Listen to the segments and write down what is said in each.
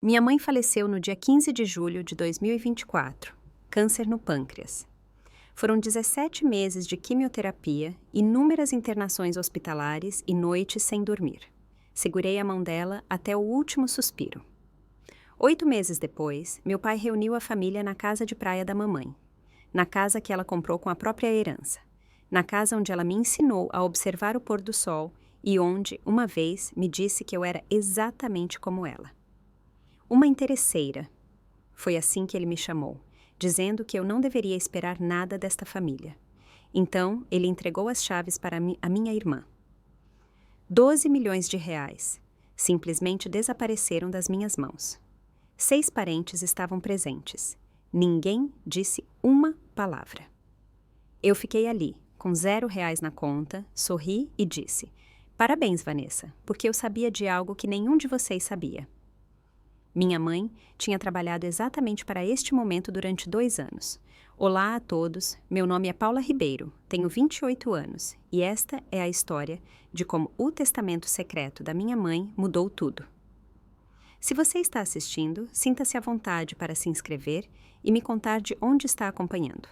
Minha mãe faleceu no dia 15 de julho de 2024, câncer no pâncreas. Foram 17 meses de quimioterapia, inúmeras internações hospitalares e noites sem dormir. Segurei a mão dela até o último suspiro. 8 meses depois, meu pai reuniu a família na casa de praia da mamãe, na casa que ela comprou com a própria herança, na casa onde ela me ensinou a observar o pôr do sol e onde, uma vez, me disse que eu era exatamente como ela. Uma interesseira. Foi assim que ele me chamou, dizendo que eu não deveria esperar nada desta família. Então, ele entregou as chaves para a minha irmã. 12 milhões de reais simplesmente desapareceram das minhas mãos. 6 parentes estavam presentes. Ninguém disse uma palavra. Eu fiquei ali, com R$ 0 na conta, sorri e disse: "Parabéns, Vanessa, porque eu sabia de algo que nenhum de vocês sabia." Minha mãe tinha trabalhado exatamente para este momento durante 2 anos. Olá a todos, meu nome é Paula Ribeiro, tenho 28 anos e esta é a história de como o testamento secreto da minha mãe mudou tudo. Se você está assistindo, sinta-se à vontade para se inscrever e me contar de onde está acompanhando.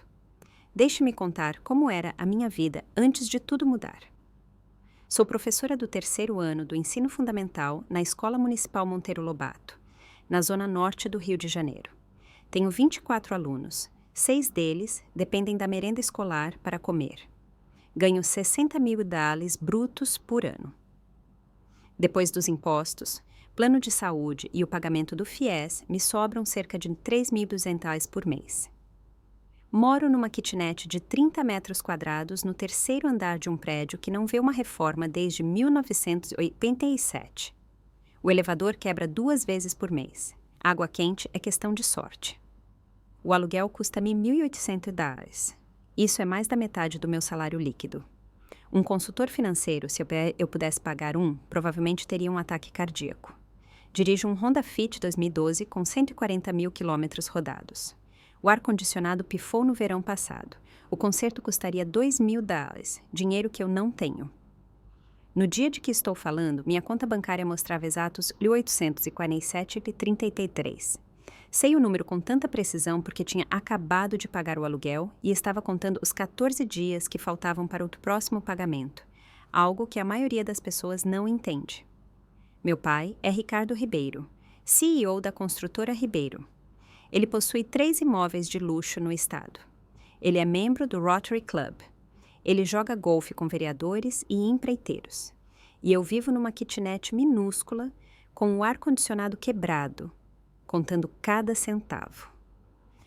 Deixe-me contar como era a minha vida antes de tudo mudar. Sou professora do 3º ano do Ensino Fundamental na Escola Municipal Monteiro Lobato, na zona norte do Rio de Janeiro. Tenho 24 alunos, 6 deles dependem da merenda escolar para comer. Ganho 60 mil US$ brutos por ano. Depois dos impostos, plano de saúde e o pagamento do FIES, me sobram cerca de R$ 3.200 por mês. Moro numa kitnet de 30 metros quadrados no 3º andar de um prédio que não vê uma reforma desde 1987. O elevador quebra 2 vezes por mês. Água quente é questão de sorte. O aluguel custa-me R$ 1.800. Isso é mais da metade do meu salário líquido. Um consultor financeiro, se eu pudesse pagar provavelmente teria um ataque cardíaco. Dirijo um Honda Fit 2012 com 140 mil quilômetros rodados. O ar-condicionado pifou no verão passado. O conserto custaria R$ 2.000, dinheiro que eu não tenho. No dia de que estou falando, minha conta bancária mostrava exatos R$ 1.847,33. Sei o número com tanta precisão porque tinha acabado de pagar o aluguel e estava contando os 14 dias que faltavam para o próximo pagamento, algo que a maioria das pessoas não entende. Meu pai é Ricardo Ribeiro, CEO da construtora Ribeiro. Ele possui 3 imóveis de luxo no estado. Ele é membro do Rotary Club. Ele joga golfe com vereadores e empreiteiros. E eu vivo numa kitnet minúscula, com o ar-condicionado quebrado, contando cada centavo.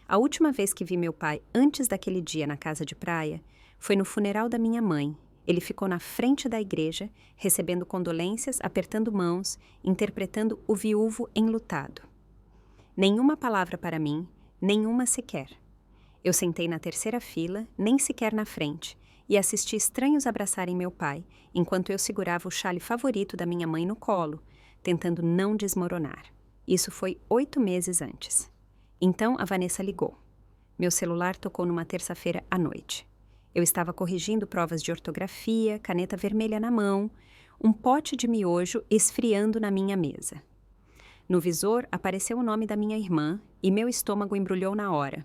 A última vez que vi meu pai antes daquele dia na casa de praia foi no funeral da minha mãe. Ele ficou na frente da igreja, recebendo condolências, apertando mãos, interpretando o viúvo enlutado. Nenhuma palavra para mim, nenhuma sequer. Eu sentei na 3ª fila, nem sequer na frente, e assisti estranhos abraçarem meu pai, enquanto eu segurava o chale favorito da minha mãe no colo, tentando não desmoronar. Isso foi 8 meses antes. Então a Vanessa ligou. Meu celular tocou numa terça-feira à noite. Eu estava corrigindo provas de ortografia, caneta vermelha na mão, um pote de miojo esfriando na minha mesa. No visor apareceu o nome da minha irmã e meu estômago embrulhou na hora.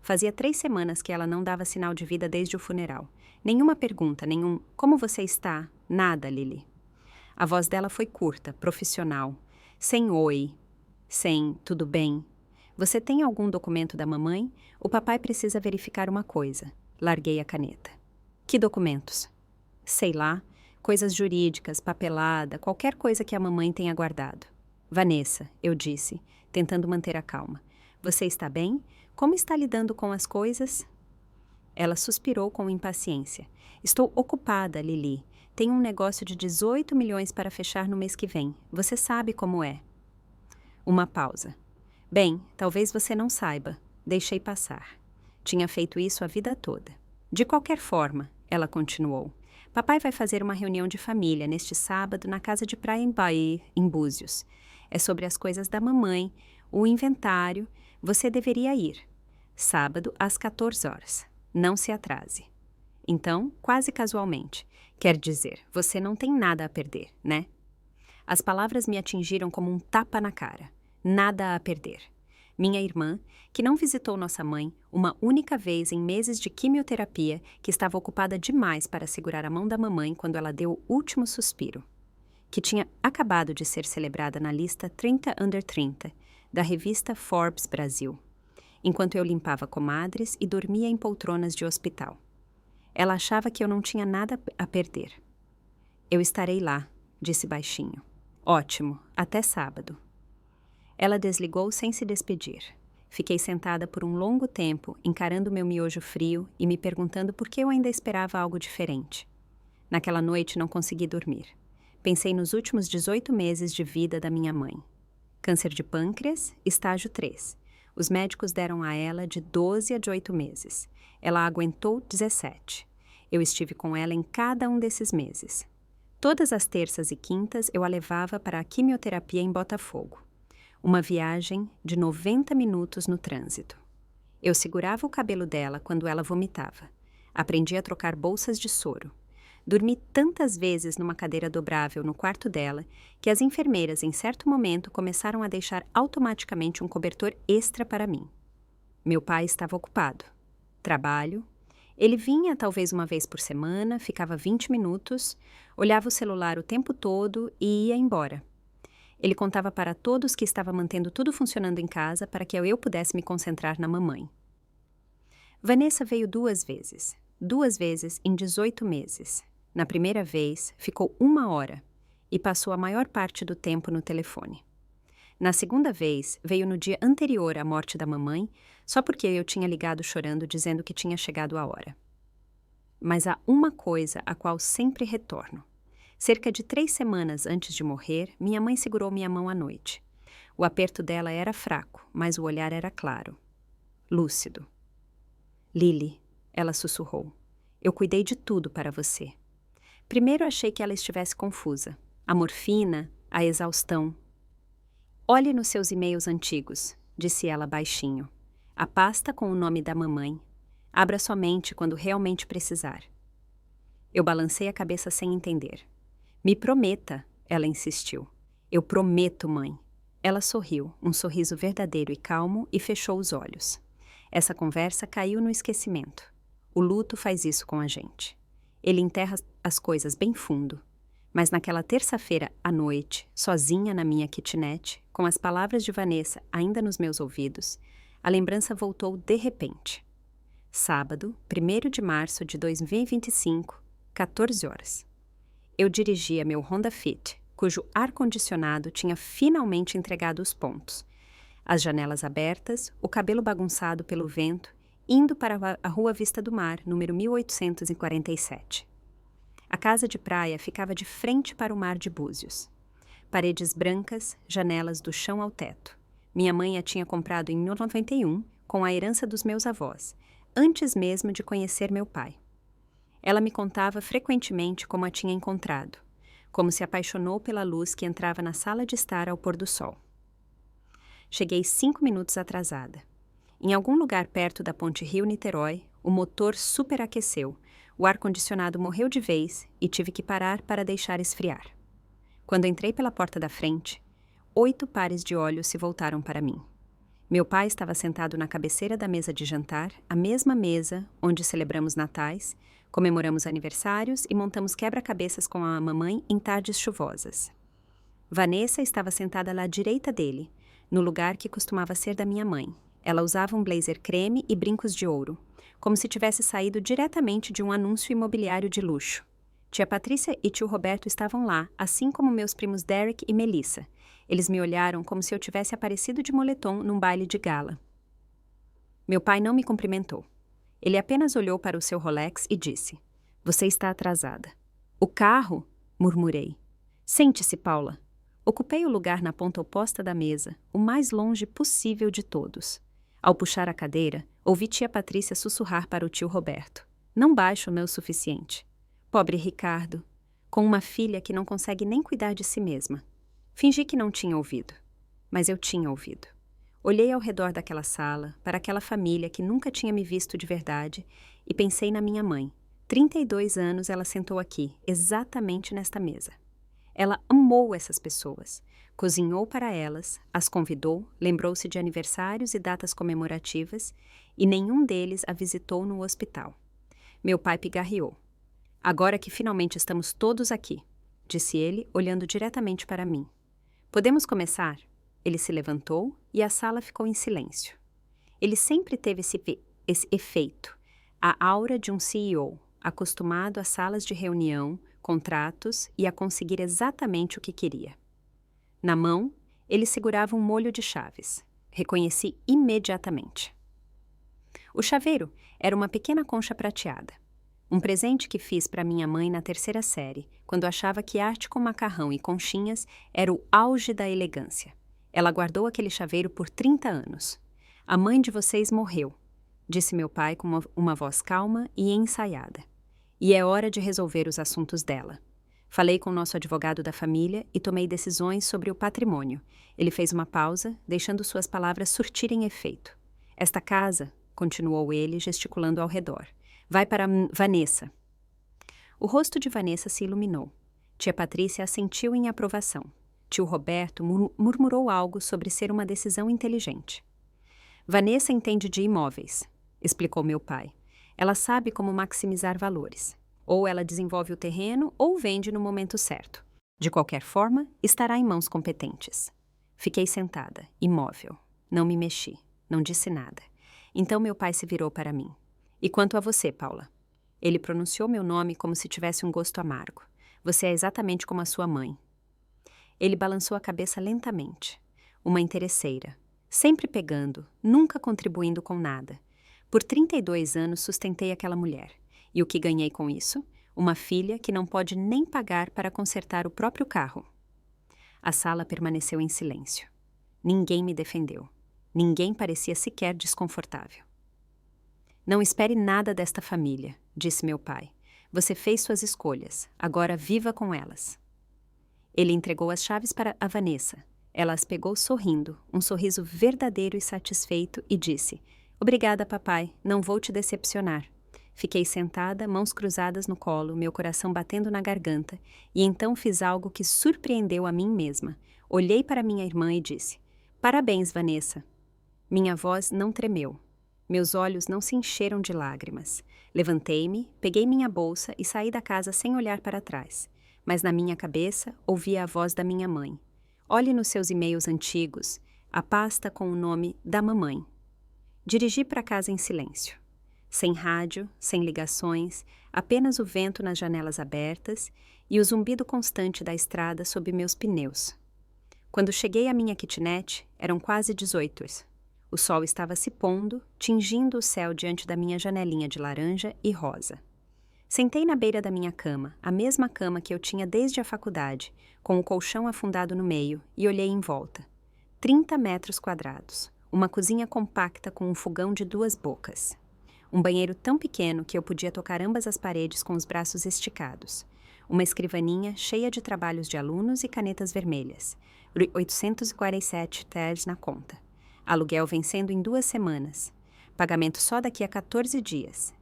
Fazia 3 semanas que ela não dava sinal de vida desde o funeral. Nenhuma pergunta, nenhum "como você está?", nada, Lili. A voz dela foi curta, profissional, sem oi, sem tudo bem. Você tem algum documento da mamãe? O papai precisa verificar uma coisa. Larguei a caneta. Que documentos? Sei lá, coisas jurídicas, papelada, qualquer coisa que a mamãe tenha guardado. Vanessa, eu disse, tentando manter a calma. Você está bem? Como está lidando com as coisas? Ela suspirou com impaciência. Estou ocupada, Lili. Tenho um negócio de 18 milhões para fechar no mês que vem. Você sabe como é. Uma pausa. Bem, talvez você não saiba. Deixei passar. Tinha feito isso a vida toda. De qualquer forma, ela continuou. Papai vai fazer uma reunião de família neste sábado na casa de praia em Bahia, em Búzios. É sobre as coisas da mamãe, o inventário. Você deveria ir. Sábado, às 14 horas. Não se atrase. Então, quase casualmente. Quer dizer, você não tem nada a perder, né? As palavras me atingiram como um tapa na cara. Nada a perder. Minha irmã, que não visitou nossa mãe uma única vez em meses de quimioterapia, que estava ocupada demais para segurar a mão da mamãe quando ela deu o último suspiro, que tinha acabado de ser celebrada na lista 30 Under 30, da revista Forbes Brasil, enquanto eu limpava comadres e dormia em poltronas de hospital. Ela achava que eu não tinha nada a perder. Eu estarei lá, disse baixinho. Ótimo, até sábado. Ela desligou sem se despedir. Fiquei sentada por um longo tempo, encarando meu miojo frio e me perguntando por que eu ainda esperava algo diferente. Naquela noite não consegui dormir. Pensei nos últimos 18 meses de vida da minha mãe. Câncer de pâncreas, estágio 3. Os médicos deram a ela de 12 a 18 meses. Ela aguentou 17. Eu estive com ela em cada um desses meses. Todas as terças e quintas eu a levava para a quimioterapia em Botafogo. Uma viagem de 90 minutos no trânsito. Eu segurava o cabelo dela quando ela vomitava. Aprendi a trocar bolsas de soro. Dormi tantas vezes numa cadeira dobrável no quarto dela que as enfermeiras, em certo momento, começaram a deixar automaticamente um cobertor extra para mim. Meu pai estava ocupado. Trabalho. Ele vinha talvez uma vez por semana, ficava 20 minutos, olhava o celular o tempo todo e ia embora. Ele contava para todos que estava mantendo tudo funcionando em casa para que eu pudesse me concentrar na mamãe. Vanessa veio 2 vezes. 2 vezes em 18 meses. Na primeira vez, ficou 1 hora e passou a maior parte do tempo no telefone. Na segunda vez, veio no dia anterior à morte da mamãe, só porque eu tinha ligado chorando dizendo que tinha chegado a hora. Mas há uma coisa a qual sempre retorno. Cerca de 3 semanas antes de morrer, minha mãe segurou minha mão à noite. O aperto dela era fraco, mas o olhar era claro. Lúcido. Lily, ela sussurrou, eu cuidei de tudo para você. Primeiro achei que ela estivesse confusa. A morfina, a exaustão. Olhe nos seus e-mails antigos, disse ela baixinho. A pasta com o nome da mamãe. Abra somente quando realmente precisar. Eu balancei a cabeça sem entender. Me prometa, ela insistiu. Eu prometo, mãe. Ela sorriu, um sorriso verdadeiro e calmo, e fechou os olhos. Essa conversa caiu no esquecimento. O luto faz isso com a gente. Ele enterra as coisas bem fundo. Mas naquela terça-feira à noite, sozinha na minha kitnet, com as palavras de Vanessa ainda nos meus ouvidos, a lembrança voltou de repente. Sábado, 1º de março de 2025, 14 horas. Eu dirigia meu Honda Fit, cujo ar-condicionado tinha finalmente entregado os pontos. As janelas abertas, o cabelo bagunçado pelo vento, indo para a Rua Vista do Mar, número 1847. A casa de praia ficava de frente para o mar de Búzios. Paredes brancas, janelas do chão ao teto. Minha mãe a tinha comprado em 1991, com a herança dos meus avós, antes mesmo de conhecer meu pai. Ela me contava frequentemente como a tinha encontrado, como se apaixonou pela luz que entrava na sala de estar ao pôr do sol. Cheguei 5 minutos atrasada. Em algum lugar perto da ponte Rio-Niterói, o motor superaqueceu, o ar-condicionado morreu de vez e tive que parar para deixar esfriar. Quando entrei pela porta da frente, 8 pares de olhos se voltaram para mim. Meu pai estava sentado na cabeceira da mesa de jantar, a mesma mesa onde celebramos natais, comemoramos aniversários e montamos quebra-cabeças com a mamãe em tardes chuvosas. Vanessa estava sentada à direita dele, no lugar que costumava ser da minha mãe. Ela usava um blazer creme e brincos de ouro, como se tivesse saído diretamente de um anúncio imobiliário de luxo. Tia Patrícia e tio Roberto estavam lá, assim como meus primos Derek e Melissa. Eles me olharam como se eu tivesse aparecido de moletom num baile de gala. Meu pai não me cumprimentou. Ele apenas olhou para o seu Rolex e disse: "Você está atrasada." "O carro?" murmurei. "Sente-se, Paula." Ocupei o lugar na ponta oposta da mesa, o mais longe possível de todos. Ao puxar a cadeira, ouvi tia Patrícia sussurrar para o tio Roberto: "Não baixo o meu suficiente." Pobre Ricardo, com uma filha que não consegue nem cuidar de si mesma. Fingi que não tinha ouvido, mas eu tinha ouvido. Olhei ao redor daquela sala, para aquela família que nunca tinha me visto de verdade, e pensei na minha mãe. 32 anos ela sentou aqui, exatamente nesta mesa. Ela amou essas pessoas. Cozinhou para elas, as convidou, lembrou-se de aniversários e datas comemorativas, e nenhum deles a visitou no hospital. Meu pai pigarreou. Agora que finalmente estamos todos aqui, disse ele, olhando diretamente para mim. Podemos começar? Ele se levantou e a sala ficou em silêncio. Ele sempre teve esse efeito, a aura de um CEO, acostumado a salas de reunião, contratos e a conseguir exatamente o que queria. Na mão, ele segurava um molho de chaves. Reconheci imediatamente. O chaveiro era uma pequena concha prateada. Um presente que fiz para minha mãe na 3ª série, quando achava que arte com macarrão e conchinhas era o auge da elegância. Ela guardou aquele chaveiro por 30 anos. A mãe de vocês morreu, disse meu pai com uma voz calma e ensaiada. E é hora de resolver os assuntos dela. Falei com o nosso advogado da família e tomei decisões sobre o patrimônio. Ele fez uma pausa, deixando suas palavras surtirem efeito. Esta casa, continuou ele, gesticulando ao redor, vai para Vanessa. O rosto de Vanessa se iluminou. Tia Patrícia assentiu em aprovação. Tio Roberto murmurou algo sobre ser uma decisão inteligente. Vanessa entende de imóveis, explicou meu pai. Ela sabe como maximizar valores. Ou ela desenvolve o terreno ou vende no momento certo. De qualquer forma, estará em mãos competentes. Fiquei sentada, imóvel. Não me mexi, não disse nada. Então meu pai se virou para mim. E quanto a você, Paula? Ele pronunciou meu nome como se tivesse um gosto amargo. Você é exatamente como a sua mãe. Ele balançou a cabeça lentamente. Uma interesseira. Sempre pegando, nunca contribuindo com nada. Por 32 anos sustentei aquela mulher. E o que ganhei com isso? Uma filha que não pode nem pagar para consertar o próprio carro. A sala permaneceu em silêncio. Ninguém me defendeu. Ninguém parecia sequer desconfortável. Não espere nada desta família, disse meu pai. Você fez suas escolhas, agora viva com elas. Ele entregou as chaves para a Vanessa. Ela as pegou sorrindo, um sorriso verdadeiro e satisfeito, e disse: Obrigada, papai, não vou te decepcionar. Fiquei sentada, mãos cruzadas no colo, meu coração batendo na garganta, e então fiz algo que surpreendeu a mim mesma. Olhei para minha irmã e disse: Parabéns, Vanessa. Minha voz não tremeu. Meus olhos não se encheram de lágrimas. Levantei-me, peguei minha bolsa e saí da casa sem olhar para trás. Mas na minha cabeça ouvia a voz da minha mãe. Olhe nos seus e-mails antigos, a pasta com o nome da mamãe. Dirigi para casa em silêncio. Sem rádio, sem ligações, apenas o vento nas janelas abertas e o zumbido constante da estrada sob meus pneus. Quando cheguei à minha kitnet, eram quase 18. O sol estava se pondo, tingindo o céu diante da minha janelinha de laranja e rosa. Sentei na beira da minha cama, a mesma cama que eu tinha desde a faculdade, com o colchão afundado no meio, e olhei em volta. 30 metros quadrados, uma cozinha compacta com um fogão de 2 bocas. Um banheiro tão pequeno que eu podia tocar ambas as paredes com os braços esticados. Uma escrivaninha cheia de trabalhos de alunos e canetas vermelhas. 847 TERs na conta. Aluguel vencendo em 2 semanas. Pagamento só daqui a 14 dias.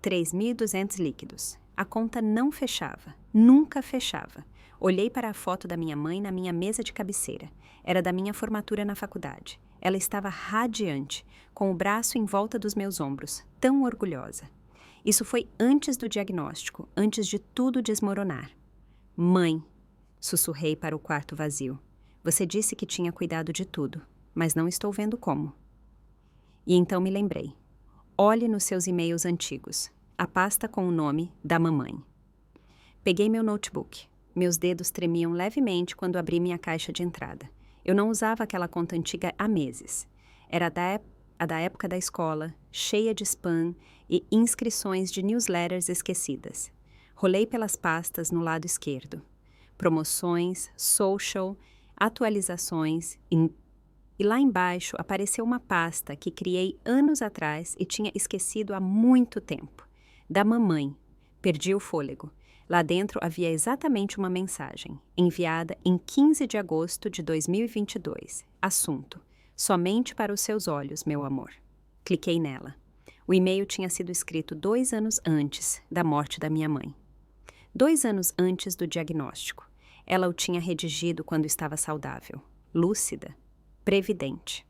3.200 líquidos. A conta não fechava. Nunca fechava. Olhei para a foto da minha mãe na minha mesa de cabeceira. Era da minha formatura na faculdade. Ela estava radiante, com o braço em volta dos meus ombros, tão orgulhosa. Isso foi antes do diagnóstico, antes de tudo desmoronar. Mãe, sussurrei para o quarto vazio. Você disse que tinha cuidado de tudo, mas não estou vendo como. E então me lembrei. Olhe nos seus e-mails antigos, a pasta com o nome da mamãe. Peguei meu notebook. Meus dedos tremiam levemente quando abri minha caixa de entrada. Eu não usava aquela conta antiga há meses. Era a da época da escola, cheia de spam e inscrições de newsletters esquecidas. Rolei pelas pastas no lado esquerdo. Promoções, social, atualizações e lá embaixo apareceu uma pasta que criei anos atrás e tinha esquecido há muito tempo. Da mamãe. Perdi o fôlego. Lá dentro havia exatamente uma mensagem, enviada em 15 de agosto de 2022. Assunto: somente para os seus olhos, meu amor. Cliquei nela. O e-mail tinha sido escrito 2 anos antes da morte da minha mãe. 2 anos antes do diagnóstico. Ela o tinha redigido quando estava saudável, lúcida, previdente.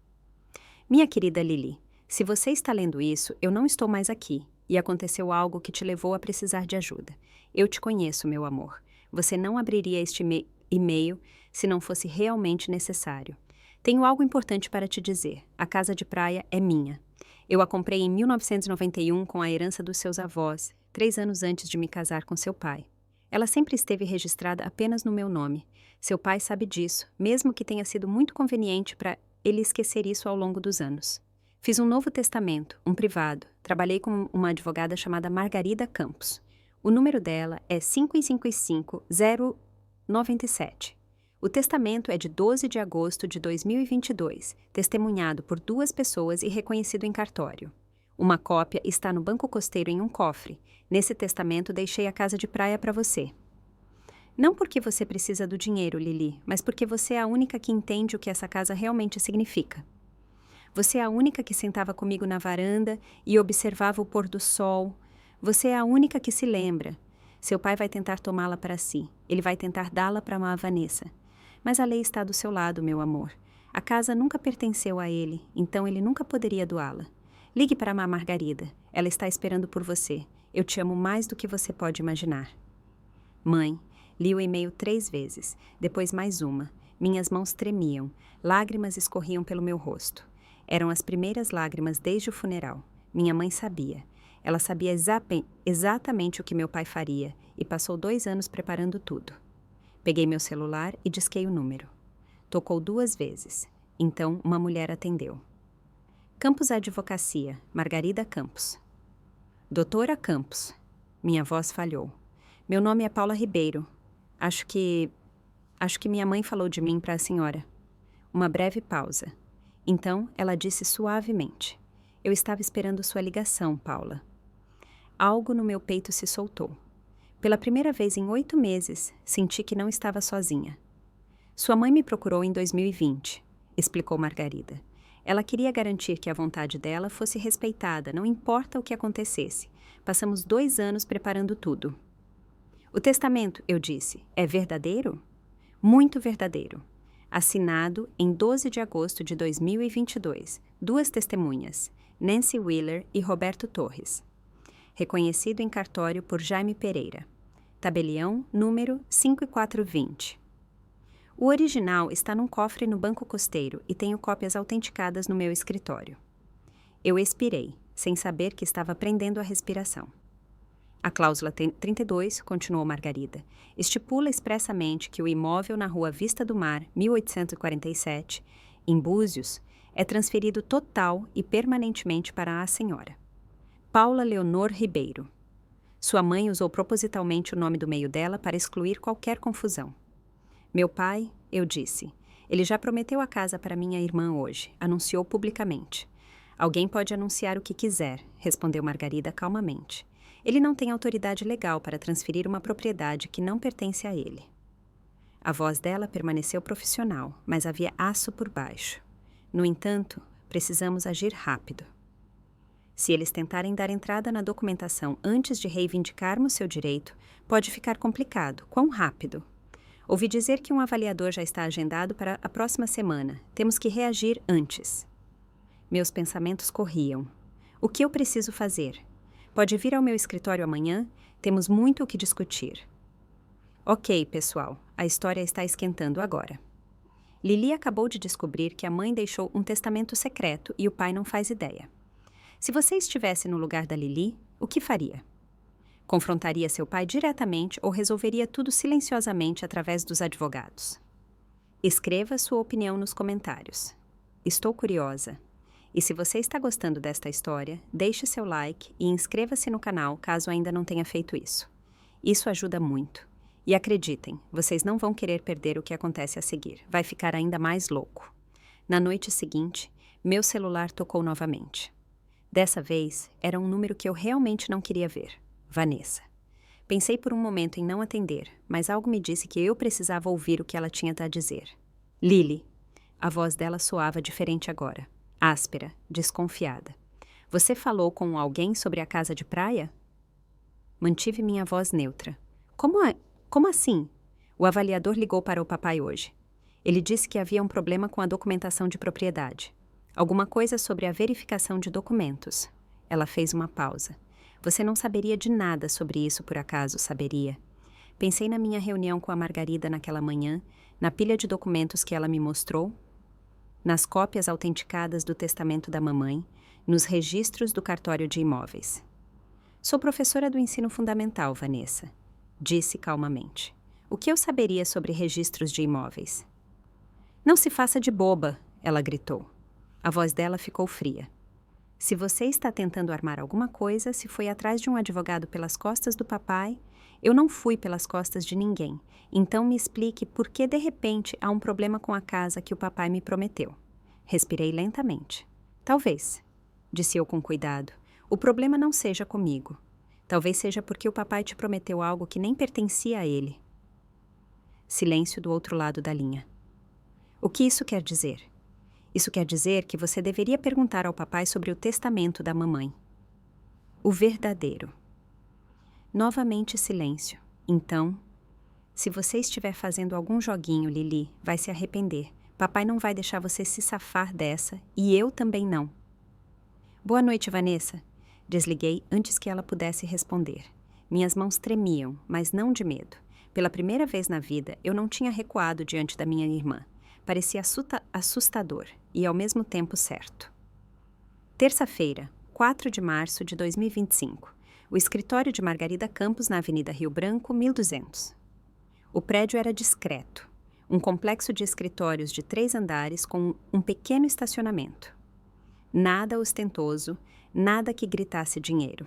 Minha querida Lili, se você está lendo isso, eu não estou mais aqui e aconteceu algo que te levou a precisar de ajuda. Eu te conheço, meu amor. Você não abriria este e-mail se não fosse realmente necessário. Tenho algo importante para te dizer. A casa de praia é minha. Eu a comprei em 1991 com a herança dos seus avós, 3 anos antes de me casar com seu pai. Ela sempre esteve registrada apenas no meu nome. Seu pai sabe disso, mesmo que tenha sido muito conveniente para ele esquecer isso ao longo dos anos. Fiz um novo testamento, um privado. Trabalhei com uma advogada chamada Margarida Campos. O número dela é 555097. O testamento é de 12 de agosto de 2022, testemunhado por 2 pessoas e reconhecido em cartório. Uma cópia está no banco costeiro em um cofre. Nesse testamento deixei a casa de praia para você. Não porque você precisa do dinheiro, Lili, mas porque você é a única que entende o que essa casa realmente significa. Você é a única que sentava comigo na varanda e observava o pôr do sol. Você é a única que se lembra. Seu pai vai tentar tomá-la para si. Ele vai tentar dá-la para a Vanessa. Mas a lei está do seu lado, meu amor. A casa nunca pertenceu a ele, então ele nunca poderia doá-la. Ligue para a Margarida. Ela está esperando por você. Eu te amo mais do que você pode imaginar. Mãe, li o e-mail 3 vezes, depois mais uma. Minhas mãos tremiam, lágrimas escorriam pelo meu rosto. Eram as primeiras lágrimas desde o funeral. Minha mãe sabia. Ela sabia exatamente o que meu pai faria e passou 2 anos preparando tudo. Peguei meu celular e disquei o número. Tocou 2 vezes. Então, uma mulher atendeu. Campos Advocacia, Margarida Campos. Doutora Campos. Minha voz falhou. Meu nome é Paula Ribeiro. Acho que minha mãe falou de mim para a senhora. Uma breve pausa. Então, ela disse suavemente. Eu estava esperando sua ligação, Paula. Algo no meu peito se soltou. Pela primeira vez em 8 meses, senti que não estava sozinha. Sua mãe me procurou em 2020, explicou Margarida. Ela queria garantir que a vontade dela fosse respeitada, não importa o que acontecesse. Passamos 2 anos preparando tudo. O testamento, eu disse, é verdadeiro? Muito verdadeiro. Assinado em 12 de agosto de 2022. 2 testemunhas, Nancy Wheeler e Roberto Torres. Reconhecido em cartório por Jaime Pereira. Tabelião número 5420. O original está num cofre no banco costeiro e tenho cópias autenticadas no meu escritório. Eu expirei, sem saber que estava prendendo a respiração. A cláusula 32, continuou Margarida, estipula expressamente que o imóvel na Rua Vista do Mar, 1847, em Búzios, é transferido total e permanentemente para a senhora. Paula Leonor Ribeiro. Sua mãe usou propositalmente o nome do meio dela para excluir qualquer confusão. Meu pai, eu disse, ele já prometeu a casa para minha irmã hoje, anunciou publicamente. Alguém pode anunciar o que quiser, respondeu Margarida calmamente. Ele não tem autoridade legal para transferir uma propriedade que não pertence a ele. A voz dela permaneceu profissional, mas havia aço por baixo. No entanto, precisamos agir rápido. Se eles tentarem dar entrada na documentação antes de reivindicarmos seu direito, pode ficar complicado. Quão rápido? Ouvi dizer que um avaliador já está agendado para a próxima semana. Temos que reagir antes. Meus pensamentos corriam. O que eu preciso fazer? Pode vir ao meu escritório amanhã? Temos muito o que discutir. Ok, pessoal. A história está esquentando agora. Lili acabou de descobrir que a mãe deixou um testamento secreto e o pai não faz ideia. Se você estivesse no lugar da Lili, o que faria? Confrontaria seu pai diretamente ou resolveria tudo silenciosamente através dos advogados? Escreva sua opinião nos comentários. Estou curiosa. E se você está gostando desta história, deixe seu like e inscreva-se no canal caso ainda não tenha feito isso. Isso ajuda muito. E acreditem, vocês não vão querer perder o que acontece a seguir. Vai ficar ainda mais louco. Na noite seguinte, meu celular tocou novamente. Dessa vez, era um número que eu realmente não queria ver. Vanessa. Pensei por um momento em não atender, mas algo me disse que eu precisava ouvir o que ela tinha a dizer. Lili. A voz dela soava diferente agora. Áspera, desconfiada. Você falou com alguém sobre a casa de praia? Mantive minha voz neutra. Como assim? O avaliador ligou para o papai hoje. Ele disse que havia um problema com a documentação de propriedade. Alguma coisa sobre a verificação de documentos. Ela fez uma pausa. Você não saberia de nada sobre isso, por acaso, saberia? Pensei na minha reunião com a Margarida naquela manhã, na pilha de documentos que ela me mostrou, nas cópias autenticadas do testamento da mamãe, nos registros do cartório de imóveis. Sou professora do ensino fundamental, Vanessa, disse calmamente. O que eu saberia sobre registros de imóveis? Não se faça de boba, ela gritou. A voz dela ficou fria. Se você está tentando armar alguma coisa, se foi atrás de um advogado pelas costas do papai, eu não fui pelas costas de ninguém. Então me explique por que de repente há um problema com a casa que o papai me prometeu. Respirei lentamente. Talvez, disse eu com cuidado, o problema não seja comigo. Talvez seja porque o papai te prometeu algo que nem pertencia a ele. Silêncio do outro lado da linha. O que isso quer dizer? Isso quer dizer que você deveria perguntar ao papai sobre o testamento da mamãe. O verdadeiro. Novamente silêncio. Então, se você estiver fazendo algum joguinho, Lili, vai se arrepender. Papai não vai deixar você se safar dessa, e eu também não. Boa noite, Vanessa. Desliguei antes que ela pudesse responder. Minhas mãos tremiam, mas não de medo. Pela primeira vez na vida, eu não tinha recuado diante da minha irmã. Parecia assustador e, ao mesmo tempo, certo. Terça-feira, 4 de março de 2025. O escritório de Margarida Campos, na Avenida Rio Branco, 1200. O prédio era discreto. Um complexo de escritórios de 3 andares com um pequeno estacionamento. Nada ostentoso, nada que gritasse dinheiro.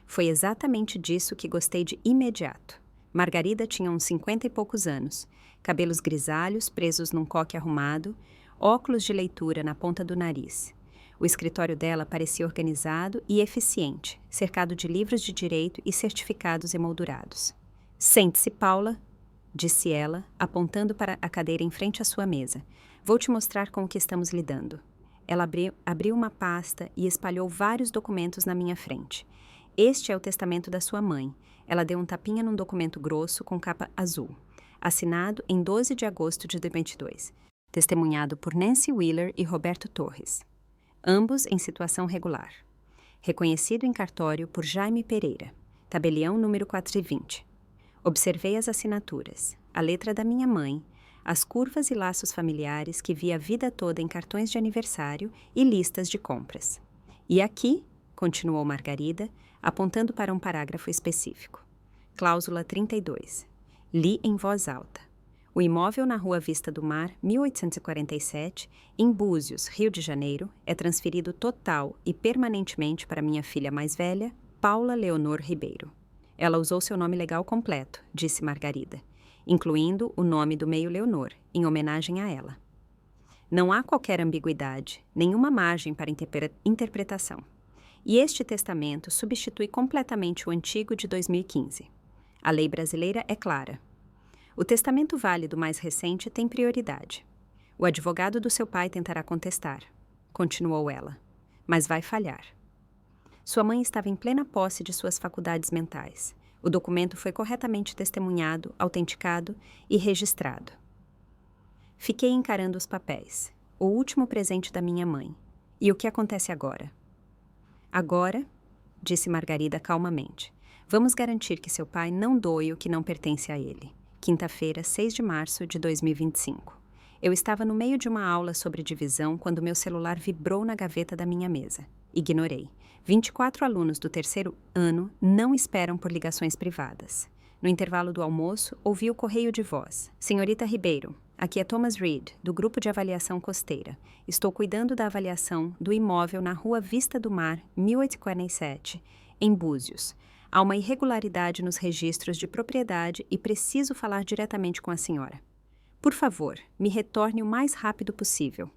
Foi exatamente disso que gostei de imediato. Margarida tinha uns 50 e poucos anos, cabelos grisalhos presos num coque arrumado, óculos de leitura na ponta do nariz. O escritório dela parecia organizado e eficiente, cercado de livros de direito e certificados emoldurados. Sente-se, Paula, disse ela, apontando para a cadeira em frente à sua mesa. Vou te mostrar com o que estamos lidando. Ela abriu uma pasta e espalhou vários documentos na minha frente. Este é o testamento da sua mãe. Ela deu um tapinha num documento grosso com capa azul. Assinado em 12 de agosto de 2022. Testemunhado por Nancy Wheeler e Roberto Torres. Ambos em situação regular. Reconhecido em cartório por Jaime Pereira. Tabelião número 420. Observei as assinaturas, a letra da minha mãe, as curvas e laços familiares que vi a vida toda em cartões de aniversário e listas de compras. E aqui, continuou Margarida, apontando para um parágrafo específico. Cláusula 32. Li em voz alta. O imóvel na Rua Vista do Mar, 1847, em Búzios, Rio de Janeiro, é transferido total e permanentemente para minha filha mais velha, Paula Leonor Ribeiro. Ela usou seu nome legal completo, disse Margarida, incluindo o nome do meio Leonor, em homenagem a ela. Não há qualquer ambiguidade, nenhuma margem para interpretação. E este testamento substitui completamente o antigo de 2015. A lei brasileira é clara. O testamento válido mais recente tem prioridade. O advogado do seu pai tentará contestar, continuou ela, mas vai falhar. Sua mãe estava em plena posse de suas faculdades mentais. O documento foi corretamente testemunhado, autenticado e registrado. Fiquei encarando os papéis, o último presente da minha mãe. E o que acontece agora? Agora, disse Margarida calmamente, vamos garantir que seu pai não doe o que não pertence a ele. Quinta-feira, 6 de março de 2025. Eu estava no meio de uma aula sobre divisão quando meu celular vibrou na gaveta da minha mesa. Ignorei. 24 alunos do terceiro ano não esperam por ligações privadas. No intervalo do almoço, ouvi o correio de voz. Senhorita Ribeiro, aqui é Thomas Reed, do Grupo de Avaliação Costeira. Estou cuidando da avaliação do imóvel na Rua Vista do Mar, 1847, em Búzios. Há uma irregularidade nos registros de propriedade e preciso falar diretamente com a senhora. Por favor, me retorne o mais rápido possível.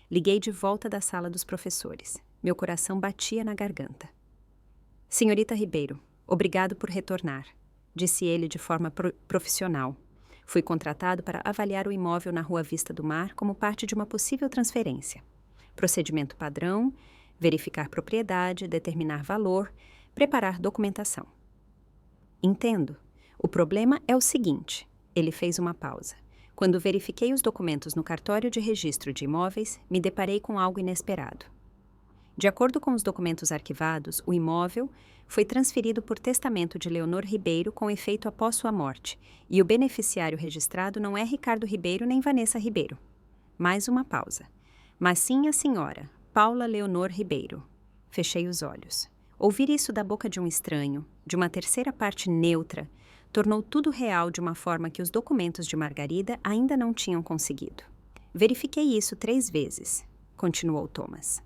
Liguei de volta da sala dos professores. Meu coração batia na garganta. Senhorita Ribeiro, obrigado por retornar, disse ele de forma profissional. Fui contratado para avaliar o imóvel na Rua Vista do Mar como parte de uma possível transferência. Procedimento padrão, verificar propriedade, determinar valor, preparar documentação. Entendo. O problema é o seguinte. Ele fez uma pausa. Quando verifiquei os documentos no cartório de registro de imóveis, me deparei com algo inesperado. De acordo com os documentos arquivados, o imóvel foi transferido por testamento de Leonor Ribeiro com efeito após sua morte, e o beneficiário registrado não é Ricardo Ribeiro nem Vanessa Ribeiro. Mais uma pausa. Mas sim a senhora, Paula Leonor Ribeiro. Fechei os olhos. Ouvir isso da boca de um estranho, de uma terceira parte neutra, tornou tudo real de uma forma que os documentos de Margarida ainda não tinham conseguido. Verifiquei isso 3 vezes, continuou Thomas.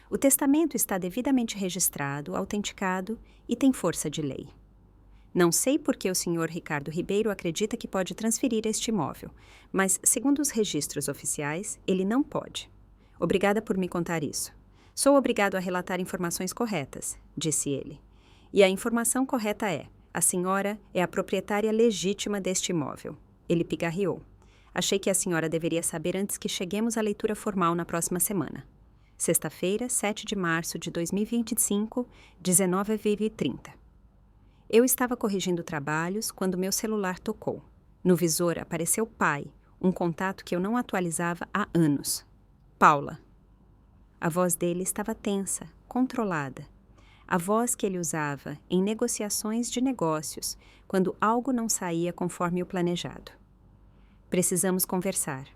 O testamento está devidamente registrado, autenticado e tem força de lei. Não sei por que o senhor Ricardo Ribeiro acredita que pode transferir este imóvel, mas, segundo os registros oficiais, ele não pode. Obrigada por me contar isso. Sou obrigado a relatar informações corretas, disse ele. E a informação correta é: a senhora é a proprietária legítima deste imóvel. Ele pigarreou. Achei que a senhora deveria saber antes que cheguemos à leitura formal na próxima semana. Sexta-feira, 7 de março de 2025, 19h30. Eu estava corrigindo trabalhos quando meu celular tocou. No visor apareceu pai, um contato que eu não atualizava há anos. Paula. A voz dele estava tensa, controlada. A voz que ele usava em negociações de negócios, quando algo não saía conforme o planejado. Precisamos conversar.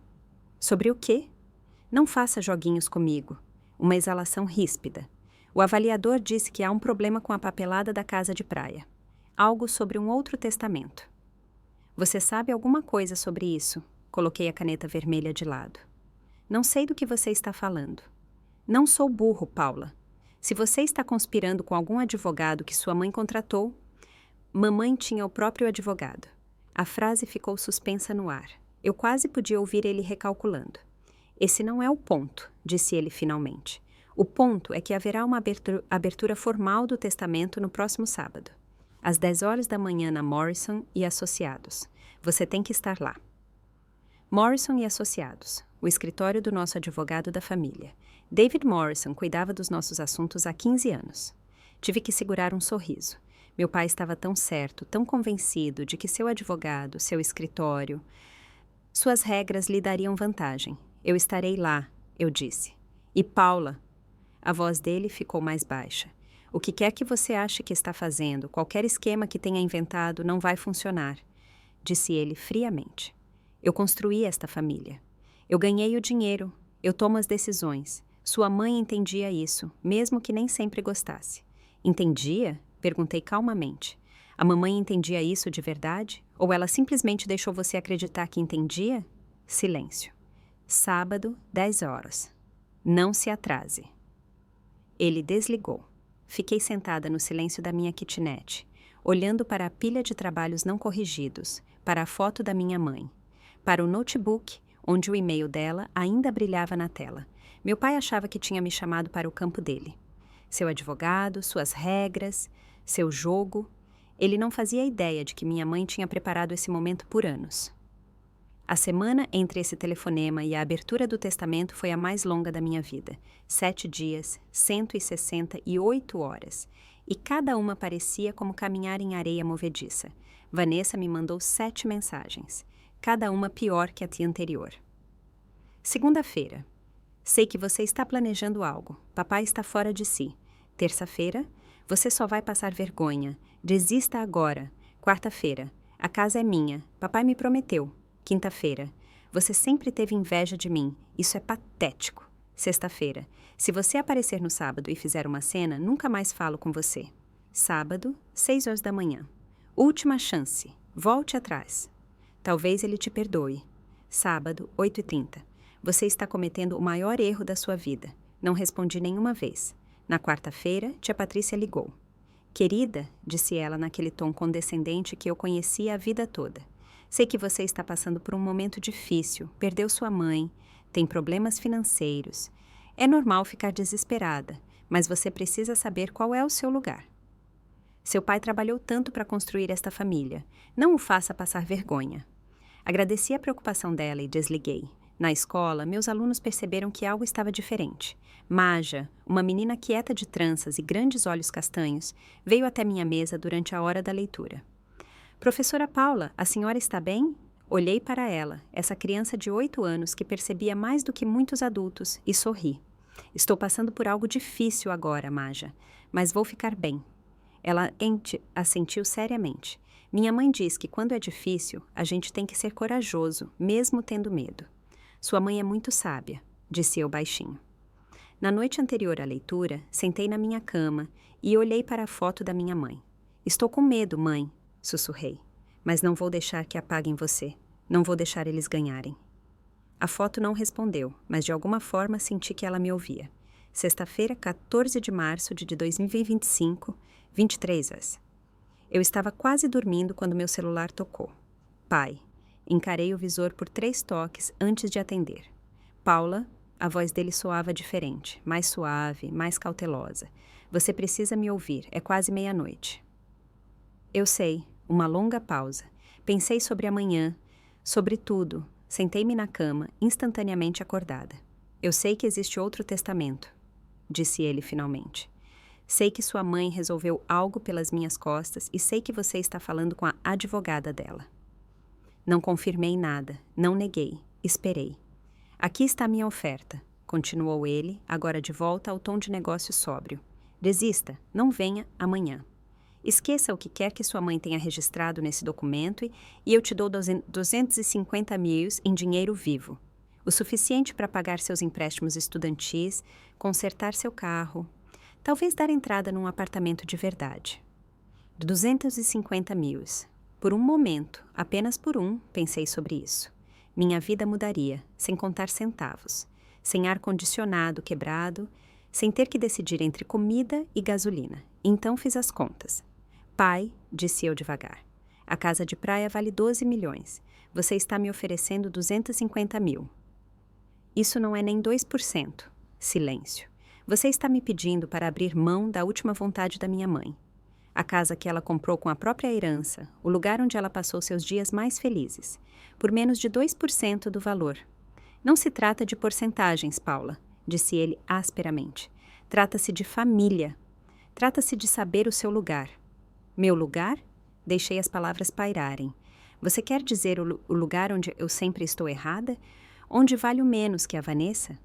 Sobre o quê? Não faça joguinhos comigo. Uma exalação ríspida. O avaliador disse que há um problema com a papelada da casa de praia. Algo sobre um outro testamento. Você sabe alguma coisa sobre isso? Coloquei a caneta vermelha de lado. Não sei do que você está falando. Não sou burro, Paula. Se você está conspirando com algum advogado que sua mãe contratou, mamãe tinha o próprio advogado. A frase ficou suspensa no ar. Eu quase podia ouvir ele recalculando. Esse não é o ponto, disse ele finalmente. O ponto é que haverá uma abertura formal do testamento no próximo sábado, às 10 horas da manhã na Morrison e Associados. Você tem que estar lá. Morrison e Associados, o escritório do nosso advogado da família. David Morrison cuidava dos nossos assuntos há 15 anos. Tive que segurar um sorriso. Meu pai estava tão certo, tão convencido de que seu advogado, seu escritório, suas regras lhe dariam vantagem. Eu estarei lá, eu disse. E Paula? A voz dele ficou mais baixa. O que quer que você ache que está fazendo, qualquer esquema que tenha inventado não vai funcionar, disse ele friamente. Eu construí esta família. Eu ganhei o dinheiro, eu tomo as decisões. Sua mãe entendia isso, mesmo que nem sempre gostasse. Entendia? Perguntei calmamente. A mamãe entendia isso de verdade? Ou ela simplesmente deixou você acreditar que entendia? Silêncio. Sábado, 10 horas. Não se atrase. Ele desligou. Fiquei sentada no silêncio da minha kitnet, olhando para a pilha de trabalhos não corrigidos, para a foto da minha mãe, para o notebook, onde o e-mail dela ainda brilhava na tela. Meu pai achava que tinha me chamado para o campo dele. Seu advogado, suas regras, seu jogo. Ele não fazia ideia de que minha mãe tinha preparado esse momento por anos. A semana entre esse telefonema e a abertura do testamento foi a mais longa da minha vida. 7 dias, 168 horas. E cada uma parecia como caminhar em areia movediça. Vanessa me mandou 7 mensagens. Cada uma pior que a tia anterior. Segunda-feira. Sei que você está planejando algo. Papai está fora de si. Terça-feira. Você só vai passar vergonha. Desista agora. Quarta-feira. A casa é minha. Papai me prometeu. Quinta-feira. Você sempre teve inveja de mim. Isso é patético. Sexta-feira. Se você aparecer no sábado e fizer uma cena, nunca mais falo com você. Sábado, 6 horas da manhã. Última chance. Volte atrás. Talvez ele te perdoe. Sábado, 8h30. Você está cometendo o maior erro da sua vida. Não respondi nenhuma vez. Na quarta-feira, tia Patrícia ligou. Querida, disse ela naquele tom condescendente que eu conhecia a vida toda. Sei que você está passando por um momento difícil, perdeu sua mãe, tem problemas financeiros. É normal ficar desesperada, mas você precisa saber qual é o seu lugar. Seu pai trabalhou tanto para construir esta família. Não o faça passar vergonha. Agradeci a preocupação dela e desliguei. Na escola, meus alunos perceberam que algo estava diferente. Maja, uma menina quieta de tranças e grandes olhos castanhos, veio até minha mesa durante a hora da leitura. Professora Paula, a senhora está bem? Olhei para ela, essa criança de 8 anos que percebia mais do que muitos adultos, e sorri. Estou passando por algo difícil agora, Maja, mas vou ficar bem. Ela assentiu seriamente. Minha mãe diz que quando é difícil, a gente tem que ser corajoso, mesmo tendo medo. Sua mãe é muito sábia, disse eu baixinho. Na noite anterior à leitura, sentei na minha cama e olhei para a foto da minha mãe. Estou com medo, mãe, sussurrei. Mas não vou deixar que apaguem você. Não vou deixar eles ganharem. A foto não respondeu, mas de alguma forma senti que ela me ouvia. Sexta-feira, 14 de março de 2025, 23 horas. Eu estava quase dormindo quando meu celular tocou. Pai. Encarei o visor por 3 toques antes de atender. Paula, a voz dele soava diferente, mais suave, mais cautelosa. Você precisa me ouvir, é quase meia-noite. Eu sei, uma longa pausa. Pensei sobre amanhã, sobre tudo. Sentei-me na cama, instantaneamente acordada. Eu sei que existe outro testamento, disse ele finalmente. Sei que sua mãe resolveu algo pelas minhas costas e sei que você está falando com a advogada dela. Não confirmei nada, não neguei, esperei. Aqui está minha oferta, continuou ele, agora de volta ao tom de negócio sóbrio. Desista, não venha amanhã. Esqueça o que quer que sua mãe tenha registrado nesse documento e eu te dou 250 mil em dinheiro vivo. O suficiente para pagar seus empréstimos estudantis, consertar seu carro, talvez dar entrada num apartamento de verdade. 250 mil. Por um momento, apenas por um, pensei sobre isso. Minha vida mudaria, sem contar centavos, sem ar-condicionado quebrado, sem ter que decidir entre comida e gasolina. Então fiz as contas. Pai, disse eu devagar, a casa de praia vale 12 milhões. Você está me oferecendo 250 mil. Isso não é nem 2%. Silêncio. Você está me pedindo para abrir mão da última vontade da minha mãe. A casa que ela comprou com a própria herança, o lugar onde ela passou seus dias mais felizes, por menos de 2% do valor. Não se trata de porcentagens, Paula, disse ele asperamente. Trata-se de família. Trata-se de saber o seu lugar. Meu lugar? Deixei as palavras pairarem. Você quer dizer o lugar onde eu sempre estou errada? Onde valho menos que a Vanessa?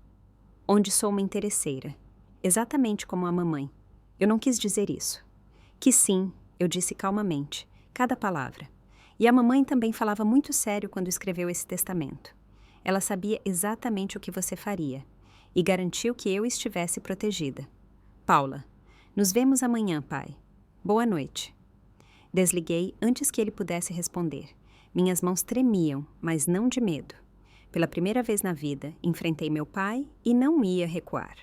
Onde sou uma interesseira. Exatamente como a mamãe. Eu não quis dizer isso. Que sim, eu disse calmamente, cada palavra. E a mamãe também falava muito sério quando escreveu esse testamento. Ela sabia exatamente o que você faria e garantiu que eu estivesse protegida. Paula, nos vemos amanhã, pai. Boa noite. Desliguei antes que ele pudesse responder. Minhas mãos tremiam, mas não de medo. Pela primeira vez na vida, enfrentei meu pai e não ia recuar.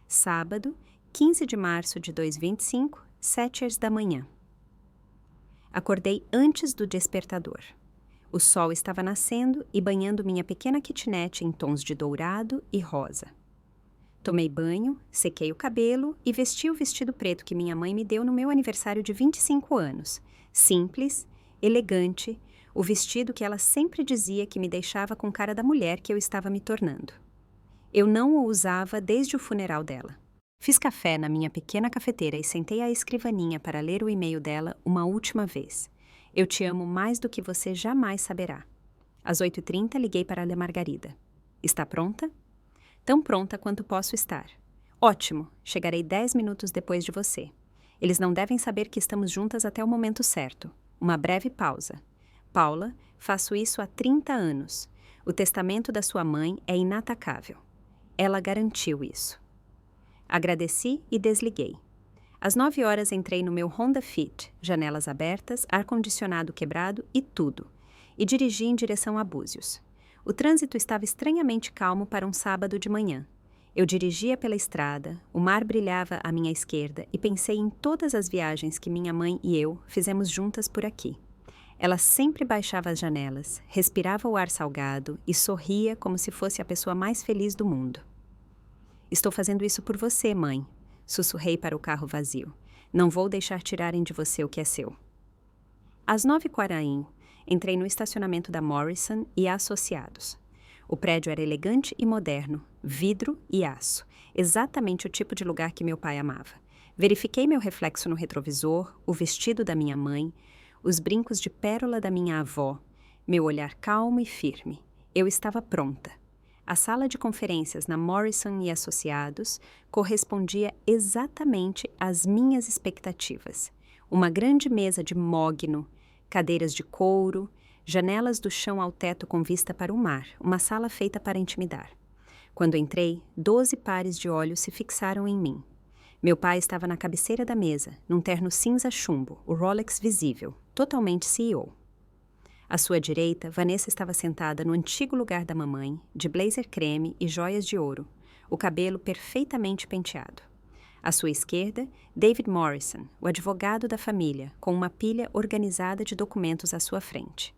Sábado, 15 de março de 2025, 7 da manhã. Acordei antes do despertador. O sol estava nascendo e banhando minha pequena kitnet em tons de dourado e rosa. Tomei banho, sequei o cabelo e vesti o vestido preto que minha mãe me deu no meu aniversário de 25 anos. Simples, elegante, o vestido que ela sempre dizia que me deixava com cara da mulher que eu estava me tornando. Eu não o usava desde o funeral dela. Fiz café na minha pequena cafeteira e sentei à escrivaninha para ler o e-mail dela uma última vez. Eu te amo mais do que você jamais saberá. Às 8h30 liguei para a Margarida. Está pronta? Tão pronta quanto posso estar. Ótimo, chegarei 10 minutos depois de você. Eles não devem saber que estamos juntas até o momento certo. Uma breve pausa. Paula, faço isso há 30 anos. O testamento da sua mãe é inatacável. Ela garantiu isso. Agradeci e desliguei. Às 9 horas entrei no meu Honda Fit, janelas abertas, ar-condicionado quebrado e tudo, e dirigi em direção a Búzios. O trânsito estava estranhamente calmo para um sábado de manhã. Eu dirigia pela estrada, o mar brilhava à minha esquerda e pensei em todas as viagens que minha mãe e eu fizemos juntas por aqui. Ela sempre baixava as janelas, respirava o ar salgado e sorria como se fosse a pessoa mais feliz do mundo. Estou fazendo isso por você, mãe, sussurrei para o carro vazio. Não vou deixar tirarem de você o que é seu. Às 9h40, entrei no estacionamento da Morrison e Associados. O prédio era elegante e moderno, vidro e aço, exatamente o tipo de lugar que meu pai amava. Verifiquei meu reflexo no retrovisor, o vestido da minha mãe, os brincos de pérola da minha avó, Meu olhar calmo e firme. Eu estava pronta. A sala de conferências na Morrison e Associados correspondia exatamente às minhas expectativas. Uma grande mesa de mogno, cadeiras de couro, janelas do chão ao teto com vista para o mar, uma sala feita para intimidar. Quando entrei, 12 pares de olhos se fixaram em mim. Meu pai estava na cabeceira da mesa, num terno cinza chumbo, o Rolex visível, totalmente CEO. À sua direita, Vanessa estava sentada no antigo lugar da mamãe, de blazer creme e joias de ouro, o cabelo perfeitamente penteado. À sua esquerda, David Morrison, o advogado da família, com uma pilha organizada de documentos à sua frente.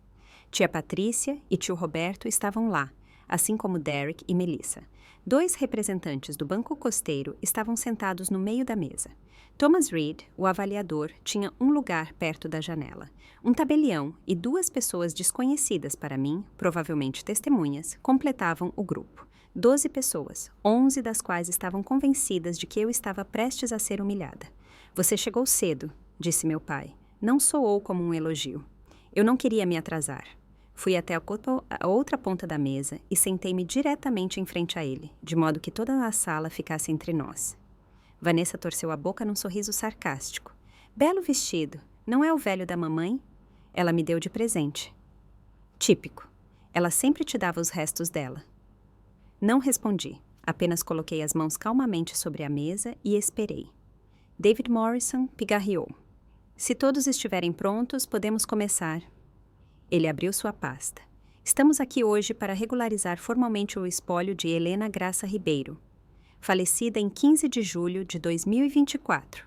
Tia Patrícia e tio Roberto estavam lá, assim como Derek e Melissa. 2 representantes do Banco Costeiro estavam sentados no meio da mesa. Thomas Reed, o avaliador, tinha um lugar perto da janela. Um tabelião e 2 pessoas desconhecidas para mim, provavelmente testemunhas, completavam o grupo. 12 pessoas, 11 das quais estavam convencidas de que eu estava prestes a ser humilhada. Você chegou cedo, disse meu pai. Não soou como um elogio. Eu não queria me atrasar. Fui até a outra ponta da mesa e sentei-me diretamente em frente a ele, de modo que toda a sala ficasse entre nós. Vanessa torceu a boca num sorriso sarcástico. Belo vestido, não é o velho da mamãe? Ela me deu de presente. Típico. Ela sempre te dava os restos dela. Não respondi, apenas coloquei as mãos calmamente sobre a mesa e esperei. David Morrison pigarreou. Se todos estiverem prontos, podemos começar. Ele abriu sua pasta. Estamos aqui hoje para regularizar formalmente o espólio de Helena Graça Ribeiro, falecida em 15 de julho de 2024.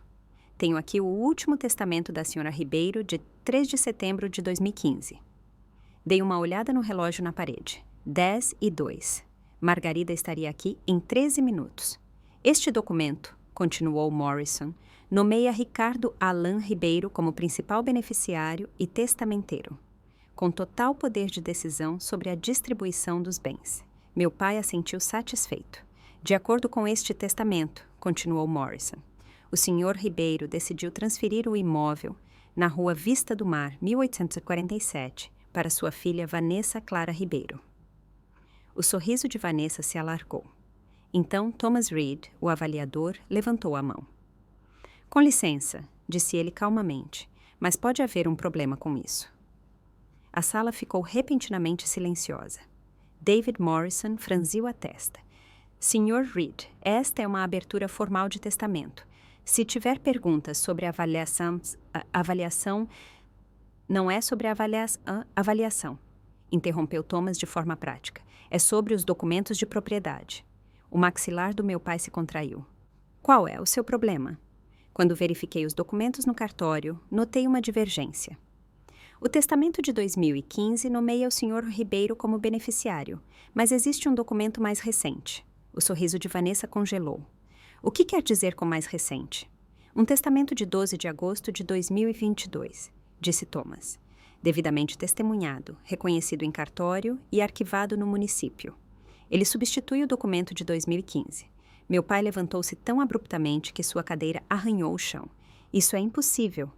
Tenho aqui o último testamento da senhora Ribeiro, de 3 de setembro de 2015. Dei uma olhada no relógio na parede. 10:02. Margarida estaria aqui em 13 minutos. Este documento, continuou Morrison, nomeia Ricardo Alan Ribeiro como principal beneficiário e testamenteiro, com total poder de decisão sobre a distribuição dos bens. Meu pai assentiu satisfeito. De acordo com este testamento, continuou Morrison, o senhor Ribeiro decidiu transferir o imóvel na rua Vista do Mar, 1847, para sua filha Vanessa Clara Ribeiro. O sorriso de Vanessa se alargou. Então Thomas Reed, o avaliador, levantou a mão. Com licença, disse ele calmamente, mas pode haver um problema com isso. A sala ficou repentinamente silenciosa. David Morrison franziu a testa. Sr. Reed, esta é uma abertura formal de testamento. Se tiver perguntas sobre a avaliação, não é sobre a avaliação, interrompeu Thomas de forma prática. É sobre os documentos de propriedade. O maxilar do meu pai se contraiu. Qual é o seu problema? Quando verifiquei os documentos no cartório, notei uma divergência. O testamento de 2015 nomeia o Sr. Ribeiro como beneficiário, mas existe um documento mais recente. O sorriso de Vanessa congelou. O que quer dizer com mais recente? Um testamento de 12 de agosto de 2022, disse Thomas. Devidamente testemunhado, reconhecido em cartório e arquivado no município. Ele substitui o documento de 2015. Meu pai levantou-se tão abruptamente que sua cadeira arranhou o chão. Isso é impossível.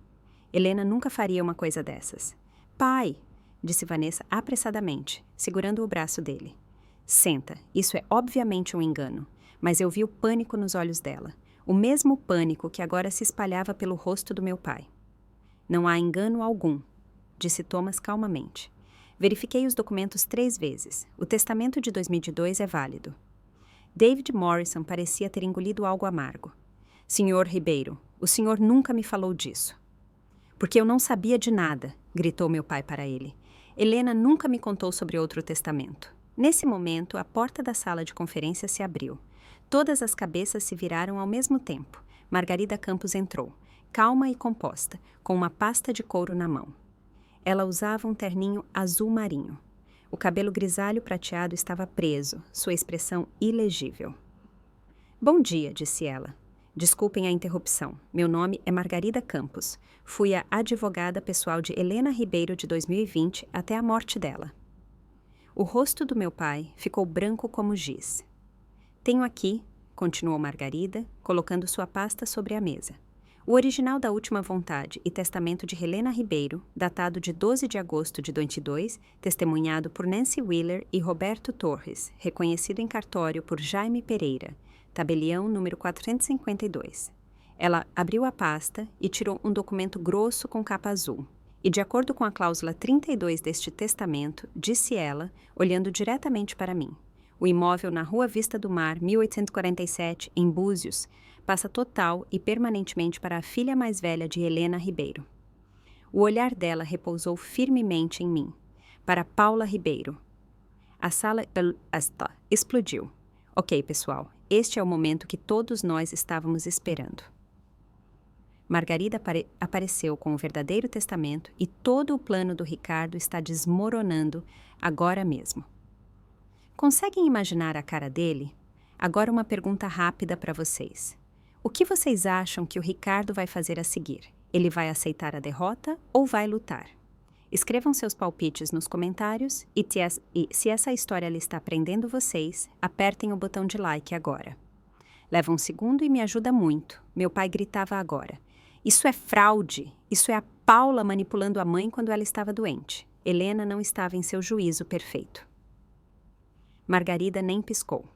Helena nunca faria uma coisa dessas. Pai, disse Vanessa apressadamente, segurando o braço dele. Senta, isso é obviamente um engano, mas eu vi o pânico nos olhos dela, o mesmo pânico que agora se espalhava pelo rosto do meu pai. Não há engano algum, disse Thomas calmamente. Verifiquei os documentos 3 vezes. O testamento de 2002 é válido. David Morrison parecia ter engolido algo amargo. Senhor Ribeiro, o senhor nunca me falou disso. Porque eu não sabia de nada, gritou meu pai para ele. Helena nunca me contou sobre outro testamento. Nesse momento, a porta da sala de conferência se abriu. Todas as cabeças se viraram ao mesmo tempo. Margarida Campos entrou, calma e composta, com uma pasta de couro na mão. Ela usava um terninho azul marinho. O cabelo grisalho prateado estava preso, sua expressão ilegível. Bom dia, disse ela. Desculpem a interrupção. Meu nome é Margarida Campos. Fui a advogada pessoal de Helena Ribeiro de 2020 até a morte dela. O rosto do meu pai ficou branco como giz. Tenho aqui, continuou Margarida, colocando sua pasta sobre a mesa, O original da Última Vontade e Testamento de Helena Ribeiro, datado de 12 de agosto de 2022, testemunhado por Nancy Wheeler e Roberto Torres, reconhecido em cartório por Jaime Pereira, tabelião número 452. Ela abriu a pasta e tirou um documento grosso com capa azul. E, de acordo com a cláusula 32 deste testamento, disse ela, olhando diretamente para mim: o imóvel na Rua Vista do Mar, 1847, em Búzios, passa total e permanentemente para a filha mais velha de Helena Ribeiro. O olhar dela repousou firmemente em mim, para Paula Ribeiro. A sala explodiu. Ok, pessoal, este é o momento que todos nós estávamos esperando. Margarida apareceu com o verdadeiro testamento e todo o plano do Ricardo está desmoronando agora mesmo. Conseguem imaginar a cara dele? Agora uma pergunta rápida para vocês. O que vocês acham que o Ricardo vai fazer a seguir? Ele vai aceitar a derrota ou vai lutar? Escrevam seus palpites nos comentários e se essa história lhe está prendendo vocês, apertem o botão de like agora. Leva um segundo e me ajuda muito. Meu pai gritava agora: isso é fraude! Isso é a Paula manipulando a mãe quando ela estava doente. Helena não estava em seu juízo perfeito. Margarida nem piscou.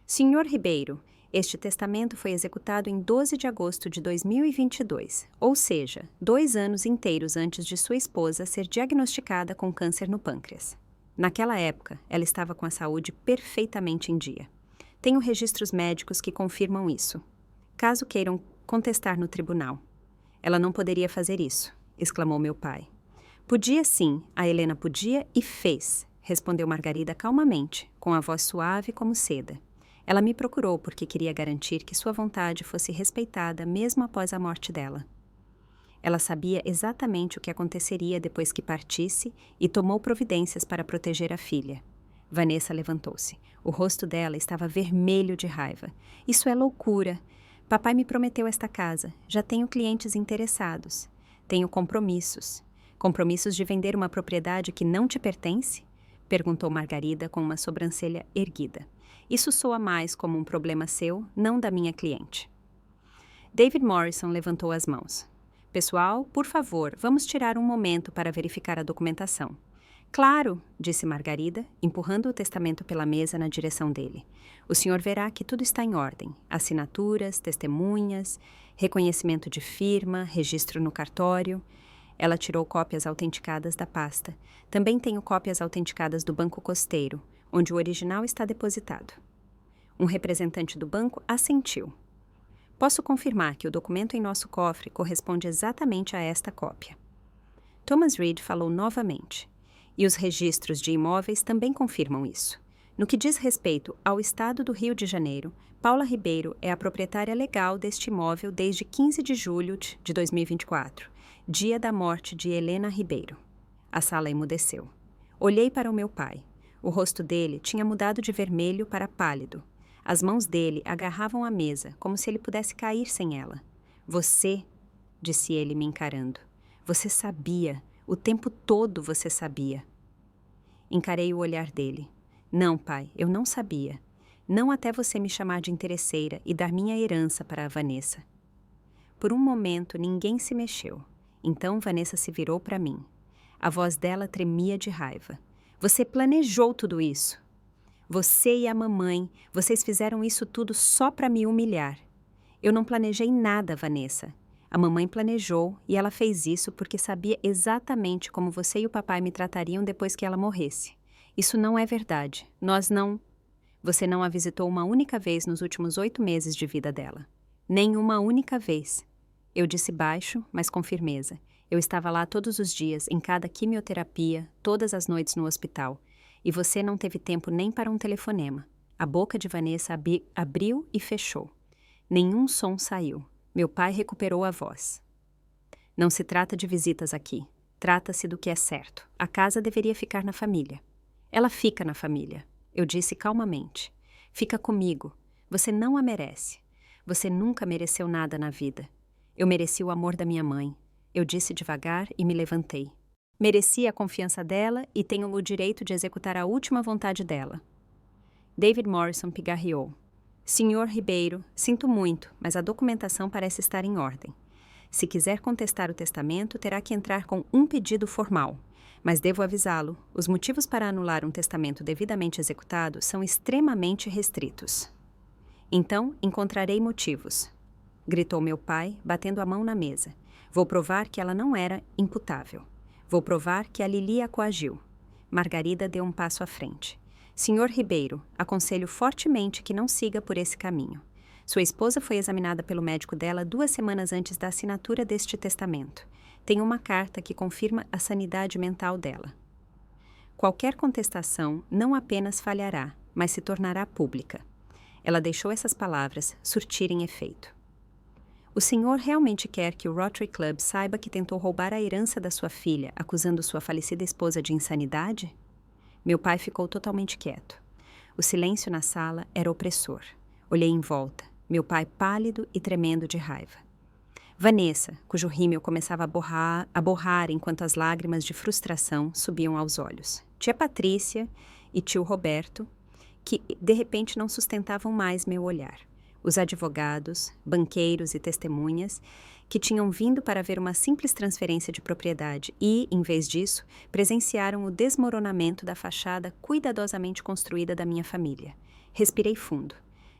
Senhor Ribeiro, este testamento foi executado em 12 de agosto de 2022, ou seja, 2 anos inteiros antes de sua esposa ser diagnosticada com câncer no pâncreas. Naquela época, ela estava com a saúde perfeitamente em dia. Tenho registros médicos que confirmam isso. Caso queiram contestar no tribunal. Ela não poderia fazer isso, exclamou meu pai. Podia sim, a Helena podia e fez, respondeu Margarida calmamente, com a voz suave como seda. Ela me procurou porque queria garantir que sua vontade fosse respeitada mesmo após a morte dela. Ela sabia exatamente o que aconteceria depois que partisse e tomou providências para proteger a filha. Vanessa levantou-se. O rosto dela estava vermelho de raiva. Isso é loucura. Papai me prometeu esta casa. Já tenho clientes interessados. Tenho compromissos. Compromissos de vender uma propriedade que não te pertence? Perguntou Margarida com uma sobrancelha erguida. Isso soa mais como um problema seu, não da minha cliente. David Morrison levantou as mãos. Pessoal, por favor, vamos tirar um momento para verificar a documentação. Claro, disse Margarida, empurrando o testamento pela mesa na direção dele. O senhor verá que tudo está em ordem. Assinaturas, testemunhas, reconhecimento de firma, registro no cartório. Ela tirou cópias autenticadas da pasta. Também tenho cópias autenticadas do Banco Costeiro, onde o original está depositado. Um representante do banco assentiu. Posso confirmar que o documento em nosso cofre corresponde exatamente a esta cópia. Thomas Reed falou novamente. E os registros de imóveis também confirmam isso. No que diz respeito ao Estado do Rio de Janeiro, Paula Ribeiro é a proprietária legal deste imóvel desde 15 de julho de 2024, dia da morte de Helena Ribeiro. A sala emudeceu. Olhei para o meu pai. O rosto dele tinha mudado de vermelho para pálido. As mãos dele agarravam a mesa, como se ele pudesse cair sem ela. Você, disse ele me encarando. Você sabia. O tempo todo você sabia. Encarei o olhar dele. Não, pai, eu não sabia. Não até você me chamar de interesseira e dar minha herança para a Vanessa. Por um momento, ninguém se mexeu. Então Vanessa se virou para mim. A voz dela tremia de raiva. Você planejou tudo isso. Você e a mamãe, vocês fizeram isso tudo só para me humilhar. Eu não planejei nada, Vanessa. A mamãe planejou e ela fez isso porque sabia exatamente como você e o papai me tratariam depois que ela morresse. Isso não é verdade. Você não a visitou uma única vez nos últimos 8 meses de vida dela. Nem uma única vez. Eu disse baixo, mas com firmeza. Eu estava lá todos os dias, em cada quimioterapia, todas as noites no hospital. E você não teve tempo nem para um telefonema. A boca de Vanessa abriu e fechou. Nenhum som saiu. Meu pai recuperou a voz. Não se trata de visitas aqui. Trata-se do que é certo. A casa deveria ficar na família. Ela fica na família. Eu disse calmamente. Fica comigo. Você não a merece. Você nunca mereceu nada na vida. Eu mereci o amor da minha mãe. Eu disse devagar e me levantei. Mereci a confiança dela e tenho o direito de executar a última vontade dela. David Morrison pigarreou. Senhor Ribeiro, sinto muito, mas a documentação parece estar em ordem. Se quiser contestar o testamento, terá que entrar com um pedido formal. Mas devo avisá-lo, os motivos para anular um testamento devidamente executado são extremamente restritos. Então, encontrarei motivos, gritou meu pai, batendo a mão na mesa. Vou provar que ela não era imputável. Vou provar que a Lili a coagiu. Margarida deu um passo à frente. Senhor Ribeiro, aconselho fortemente que não siga por esse caminho. Sua esposa foi examinada pelo médico dela 2 semanas antes da assinatura deste testamento. Tem uma carta que confirma a sanidade mental dela. Qualquer contestação não apenas falhará, mas se tornará pública. Ela deixou essas palavras surtirem efeito. O senhor realmente quer que o Rotary Club saiba que tentou roubar a herança da sua filha, acusando sua falecida esposa de insanidade? Meu pai ficou totalmente quieto. O silêncio na sala era opressor. Olhei em volta, meu pai pálido e tremendo de raiva. Vanessa, cujo rímel começava a borrar enquanto as lágrimas de frustração subiam aos olhos. Tia Patrícia e tio Roberto, que de repente não sustentavam mais meu olhar. Os advogados, banqueiros e testemunhas, que tinham vindo para ver uma simples transferência de propriedade e, em vez disso, presenciaram o desmoronamento da fachada cuidadosamente construída da minha família. Respirei fundo.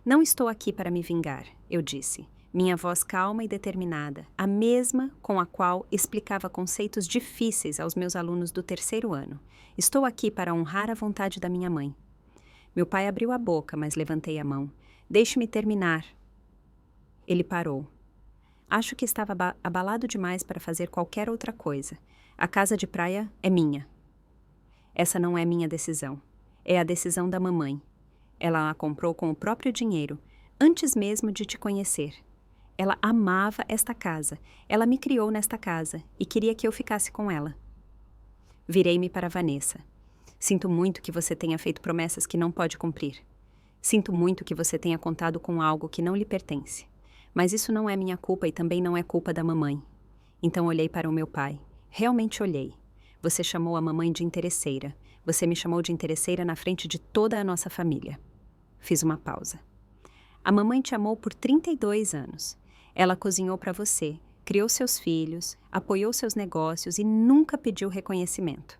Não estou aqui para me vingar, eu disse. Minha voz calma e determinada, a mesma com a qual explicava conceitos difíceis aos meus alunos do 3º ano. Estou aqui para honrar a vontade da minha mãe. Meu pai abriu a boca, mas levantei a mão. Deixe-me terminar. Ele parou. Acho que estava abalado demais para fazer qualquer outra coisa. A casa de praia é minha. Essa não é minha decisão. É a decisão da mamãe. Ela a comprou com o próprio dinheiro, antes mesmo de te conhecer. Ela amava esta casa. Ela me criou nesta casa e queria que eu ficasse com ela. Virei-me para Vanessa. Sinto muito que você tenha feito promessas que não pode cumprir. Sinto muito que você tenha contado com algo que não lhe pertence. Mas isso não é minha culpa e também não é culpa da mamãe. Então olhei para o meu pai. Realmente olhei. Você chamou a mamãe de interesseira. Você me chamou de interesseira na frente de toda a nossa família. Fiz uma pausa. A mamãe te amou por 32 anos. Ela cozinhou para você, criou seus filhos, apoiou seus negócios e nunca pediu reconhecimento.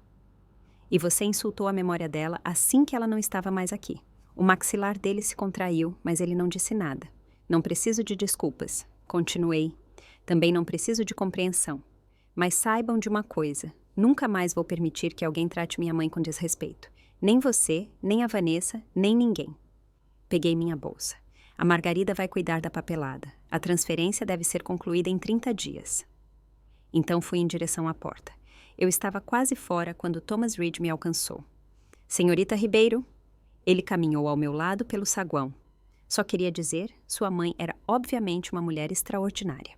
E você insultou a memória dela assim que ela não estava mais aqui. O maxilar dele se contraiu, mas ele não disse nada. Não preciso de desculpas. Continuei. Também não preciso de compreensão. Mas saibam de uma coisa. Nunca mais vou permitir que alguém trate minha mãe com desrespeito. Nem você, nem a Vanessa, nem ninguém. Peguei minha bolsa. A Margarida vai cuidar da papelada. A transferência deve ser concluída em 30 dias. Então fui em direção à porta. Eu estava quase fora quando Thomas Reed me alcançou. Senhorita Ribeiro. Ele caminhou ao meu lado pelo saguão. Só queria dizer, sua mãe era obviamente uma mulher extraordinária.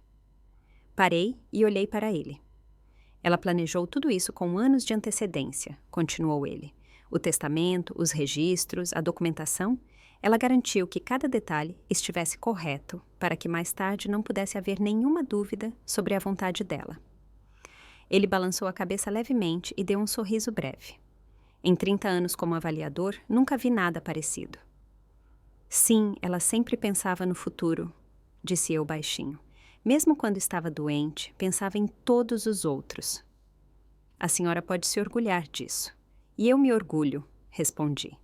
Parei e olhei para ele. Ela planejou tudo isso com anos de antecedência, continuou ele. O testamento, os registros, a documentação. Ela garantiu que cada detalhe estivesse correto para que mais tarde não pudesse haver nenhuma dúvida sobre a vontade dela. Ele balançou a cabeça levemente e deu um sorriso breve. Em 30 anos como avaliador, nunca vi nada parecido. Sim, ela sempre pensava no futuro, disse eu baixinho. Mesmo quando estava doente, pensava em todos os outros. A senhora pode se orgulhar disso. E eu me orgulho, respondi.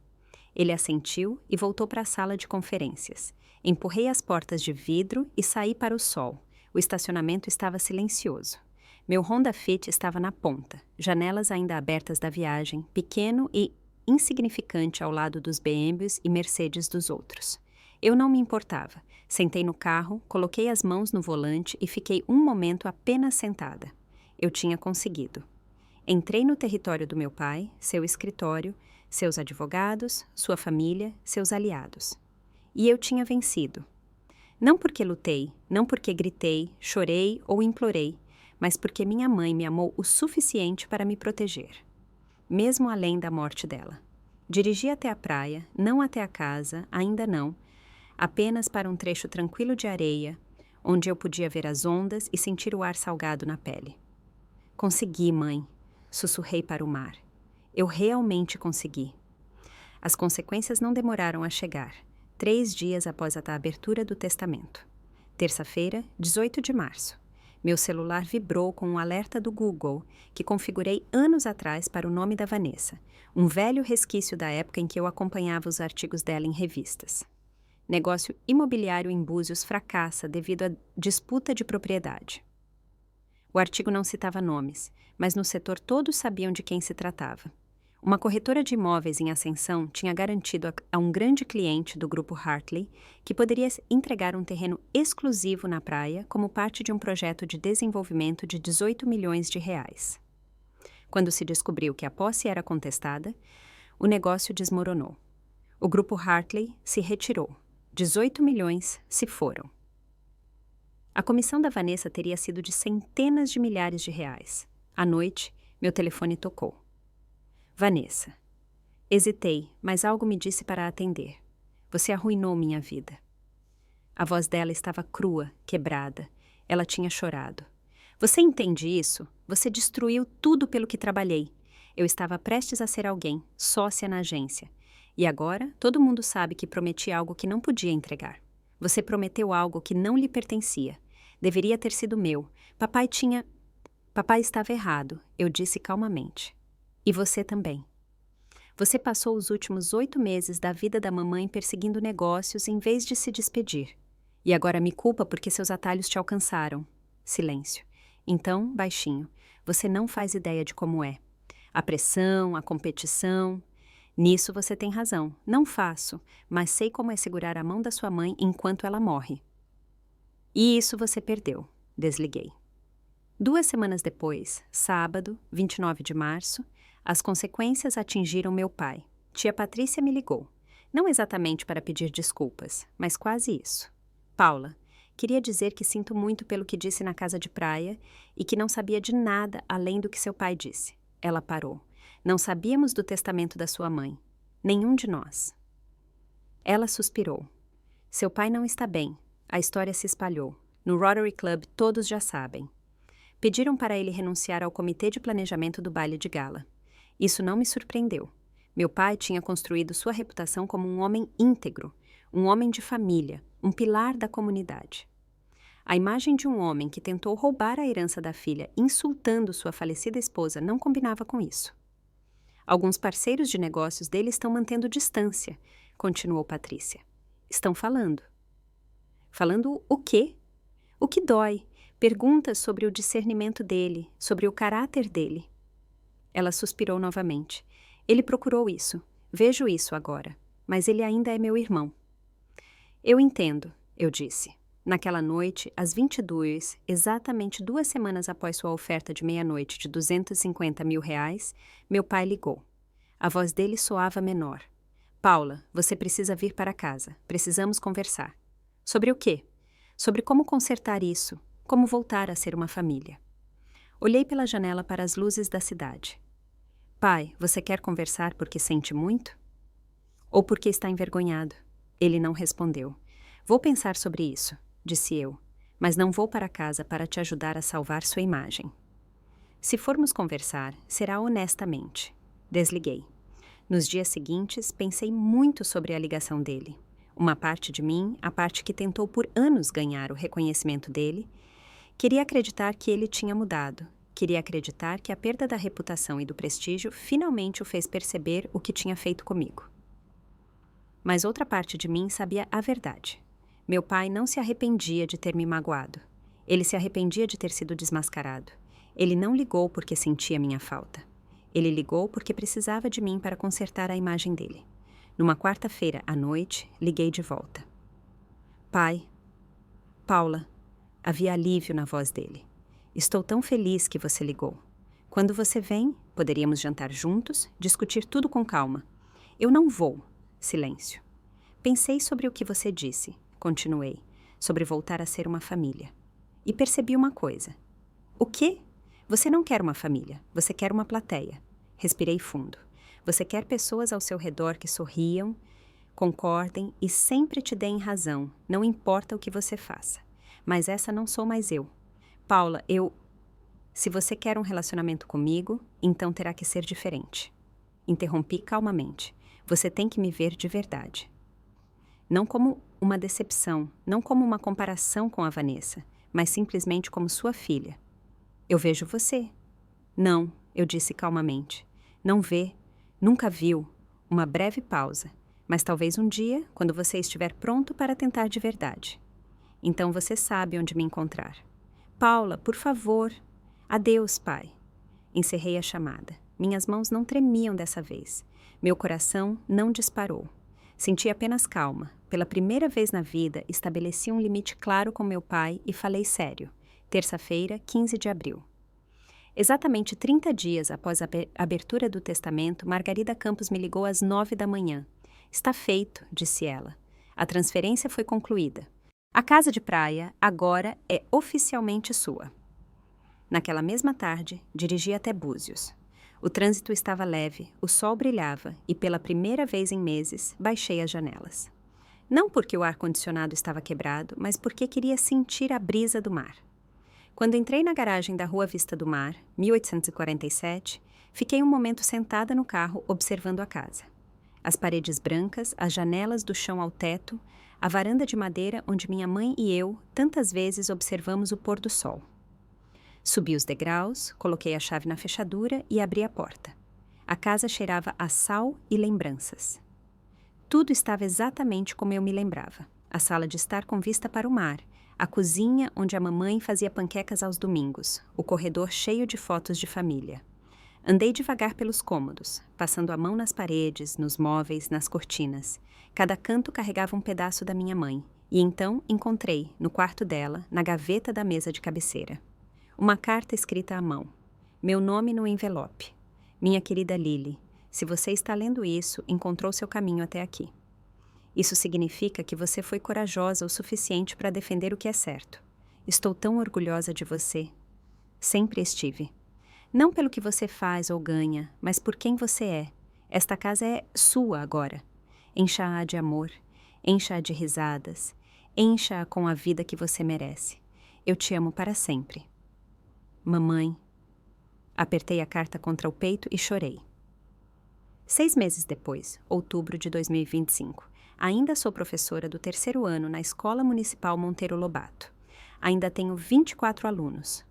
Ele assentiu e voltou para a sala de conferências. Empurrei as portas de vidro e saí para o sol. O estacionamento estava silencioso. Meu Honda Fit estava na ponta, janelas ainda abertas da viagem, pequeno e insignificante ao lado dos BMWs e Mercedes dos outros. Eu não me importava. Sentei no carro, coloquei as mãos no volante e fiquei um momento apenas sentada. Eu tinha conseguido. Entrei no território do meu pai, seu escritório, seus advogados, sua família, seus aliados. E eu tinha vencido. Não porque lutei, não porque gritei, chorei ou implorei, mas porque minha mãe me amou o suficiente para me proteger. Mesmo além da morte dela. Dirigi até a praia, não até a casa, ainda não, apenas para um trecho tranquilo de areia, onde eu podia ver as ondas e sentir o ar salgado na pele. Consegui, mãe, sussurrei para o mar. Eu realmente consegui. As consequências não demoraram a chegar. 3 dias após a abertura do testamento. Terça-feira, 18 de março. Meu celular vibrou com um alerta do Google que configurei anos atrás para o nome da Vanessa, um velho resquício da época em que eu acompanhava os artigos dela em revistas. Negócio imobiliário em Búzios fracassa devido à disputa de propriedade. O artigo não citava nomes, mas no setor todos sabiam de quem se tratava. Uma corretora de imóveis em ascensão tinha garantido a um grande cliente do grupo Hartley que poderia entregar um terreno exclusivo na praia como parte de um projeto de desenvolvimento de 18 milhões de reais. Quando se descobriu que a posse era contestada, o negócio desmoronou. O grupo Hartley se retirou. 18 milhões se foram. A comissão da Vanessa teria sido de centenas de milhares de reais. À noite, meu telefone tocou. Vanessa. Hesitei, mas algo me disse para atender. Você arruinou minha vida. A voz dela estava crua, quebrada. Ela tinha chorado. Você entende isso? Você destruiu tudo pelo que trabalhei. Eu estava prestes a ser alguém, sócia na agência. E agora, todo mundo sabe que prometi algo que não podia entregar. Você prometeu algo que não lhe pertencia. Deveria ter sido meu. Papai estava errado, eu disse calmamente. E você também. Você passou os últimos 8 meses da vida da mamãe perseguindo negócios em vez de se despedir. E agora me culpa porque seus atalhos te alcançaram. Silêncio. Então, baixinho, você não faz ideia de como é. A pressão, a competição... Nisso você tem razão. Não faço, mas sei como é segurar a mão da sua mãe enquanto ela morre. E isso você perdeu. Desliguei. 2 semanas depois, sábado, 29 de março, as consequências atingiram meu pai. Tia Patrícia me ligou. Não exatamente para pedir desculpas, mas quase isso. Paula, queria dizer que sinto muito pelo que disse na casa de praia e que não sabia de nada além do que seu pai disse. Ela parou. Não sabíamos do testamento da sua mãe. Nenhum de nós. Ela suspirou. Seu pai não está bem. A história se espalhou. No Rotary Club todos já sabem. Pediram para ele renunciar ao comitê de planejamento do baile de gala. Isso não me surpreendeu. Meu pai tinha construído sua reputação como um homem íntegro, um homem de família, um pilar da comunidade. A imagem de um homem que tentou roubar a herança da filha, insultando sua falecida esposa, não combinava com isso. Alguns parceiros de negócios dele estão mantendo distância, continuou Patrícia. Estão falando. Falando o quê? O que dói? Perguntas sobre o discernimento dele, sobre o caráter dele. Ela suspirou novamente. Ele procurou isso. Vejo isso agora. Mas ele ainda é meu irmão. Eu entendo, eu disse. Naquela noite, às 22, exatamente 2 semanas após sua oferta de meia-noite de 250 mil reais, meu pai ligou. A voz dele soava menor. Paula, você precisa vir para casa. Precisamos conversar. Sobre o quê? Sobre como consertar isso, como voltar a ser uma família. Olhei pela janela para as luzes da cidade. Pai, você quer conversar porque sente muito? Ou porque está envergonhado? Ele não respondeu. Vou pensar sobre isso, disse eu, mas não vou para casa para te ajudar a salvar sua imagem. Se formos conversar, será honestamente. Desliguei. Nos dias seguintes, pensei muito sobre a ligação dele. Uma parte de mim, a parte que tentou por anos ganhar o reconhecimento dele, queria acreditar que ele tinha mudado. Queria acreditar que a perda da reputação e do prestígio finalmente o fez perceber o que tinha feito comigo. Mas outra parte de mim sabia a verdade. Meu pai não se arrependia de ter me magoado. Ele se arrependia de ter sido desmascarado. Ele não ligou porque sentia minha falta. Ele ligou porque precisava de mim para consertar a imagem dele. Numa quarta-feira à noite, liguei de volta. Pai. Paula. Havia alívio na voz dele. Estou tão feliz que você ligou. Quando você vem, poderíamos jantar juntos, discutir tudo com calma. Eu não vou. Silêncio. Pensei sobre o que você disse, continuei, sobre voltar a ser uma família. E percebi uma coisa. O quê? Você não quer uma família, você quer uma plateia. Respirei fundo. Você quer pessoas ao seu redor que sorriam, concordem e sempre te deem razão, não importa o que você faça. Mas essa não sou mais eu. Paula, Se você quer um relacionamento comigo, então terá que ser diferente. Interrompi calmamente. Você tem que me ver de verdade. Não como uma decepção, não como uma comparação com a Vanessa, mas simplesmente como sua filha. Eu vejo você. Não, eu disse calmamente. Não vê, nunca viu. Uma breve pausa, mas talvez um dia, quando você estiver pronto para tentar de verdade. Então você sabe onde me encontrar. Paula, por favor. Adeus, pai. Encerrei a chamada. Minhas mãos não tremiam dessa vez. Meu coração não disparou. Senti apenas calma. Pela primeira vez na vida, estabeleci um limite claro com meu pai e falei sério. Terça-feira, 15 de abril. Exatamente 30 dias após a abertura do testamento, Margarida Campos me ligou às 9 da manhã. Está feito, disse ela. A transferência foi concluída. A casa de praia agora é oficialmente sua. Naquela mesma tarde, dirigi até Búzios. O trânsito estava leve, o sol brilhava e, pela primeira vez em meses, baixei as janelas. Não porque o ar-condicionado estava quebrado, mas porque queria sentir a brisa do mar. Quando entrei na garagem da Rua Vista do Mar, 1847, fiquei um momento sentada no carro observando a casa. As paredes brancas, as janelas do chão ao teto, a varanda de madeira onde minha mãe e eu tantas vezes observamos o pôr do sol. Subi os degraus, coloquei a chave na fechadura e abri a porta. A casa cheirava a sal e lembranças. Tudo estava exatamente como eu me lembrava. A sala de estar com vista para o mar, a cozinha onde a mamãe fazia panquecas aos domingos, o corredor cheio de fotos de família. Andei devagar pelos cômodos, passando a mão nas paredes, nos móveis, nas cortinas. Cada canto carregava um pedaço da minha mãe, e então encontrei, no quarto dela, na gaveta da mesa de cabeceira, uma carta escrita à mão. Meu nome no envelope. Minha querida Lily, se você está lendo isso, encontrou seu caminho até aqui. Isso significa que você foi corajosa o suficiente para defender o que é certo. Estou tão orgulhosa de você. Sempre estive. Não pelo que você faz ou ganha, mas por quem você é. Esta casa é sua agora. Encha-a de amor, encha-a de risadas, encha-a com a vida que você merece. Eu te amo para sempre. Mamãe. Apertei a carta contra o peito e chorei. 6 meses depois, outubro de 2025, ainda sou professora do 3º ano na Escola Municipal Monteiro Lobato. Ainda tenho 24 alunos.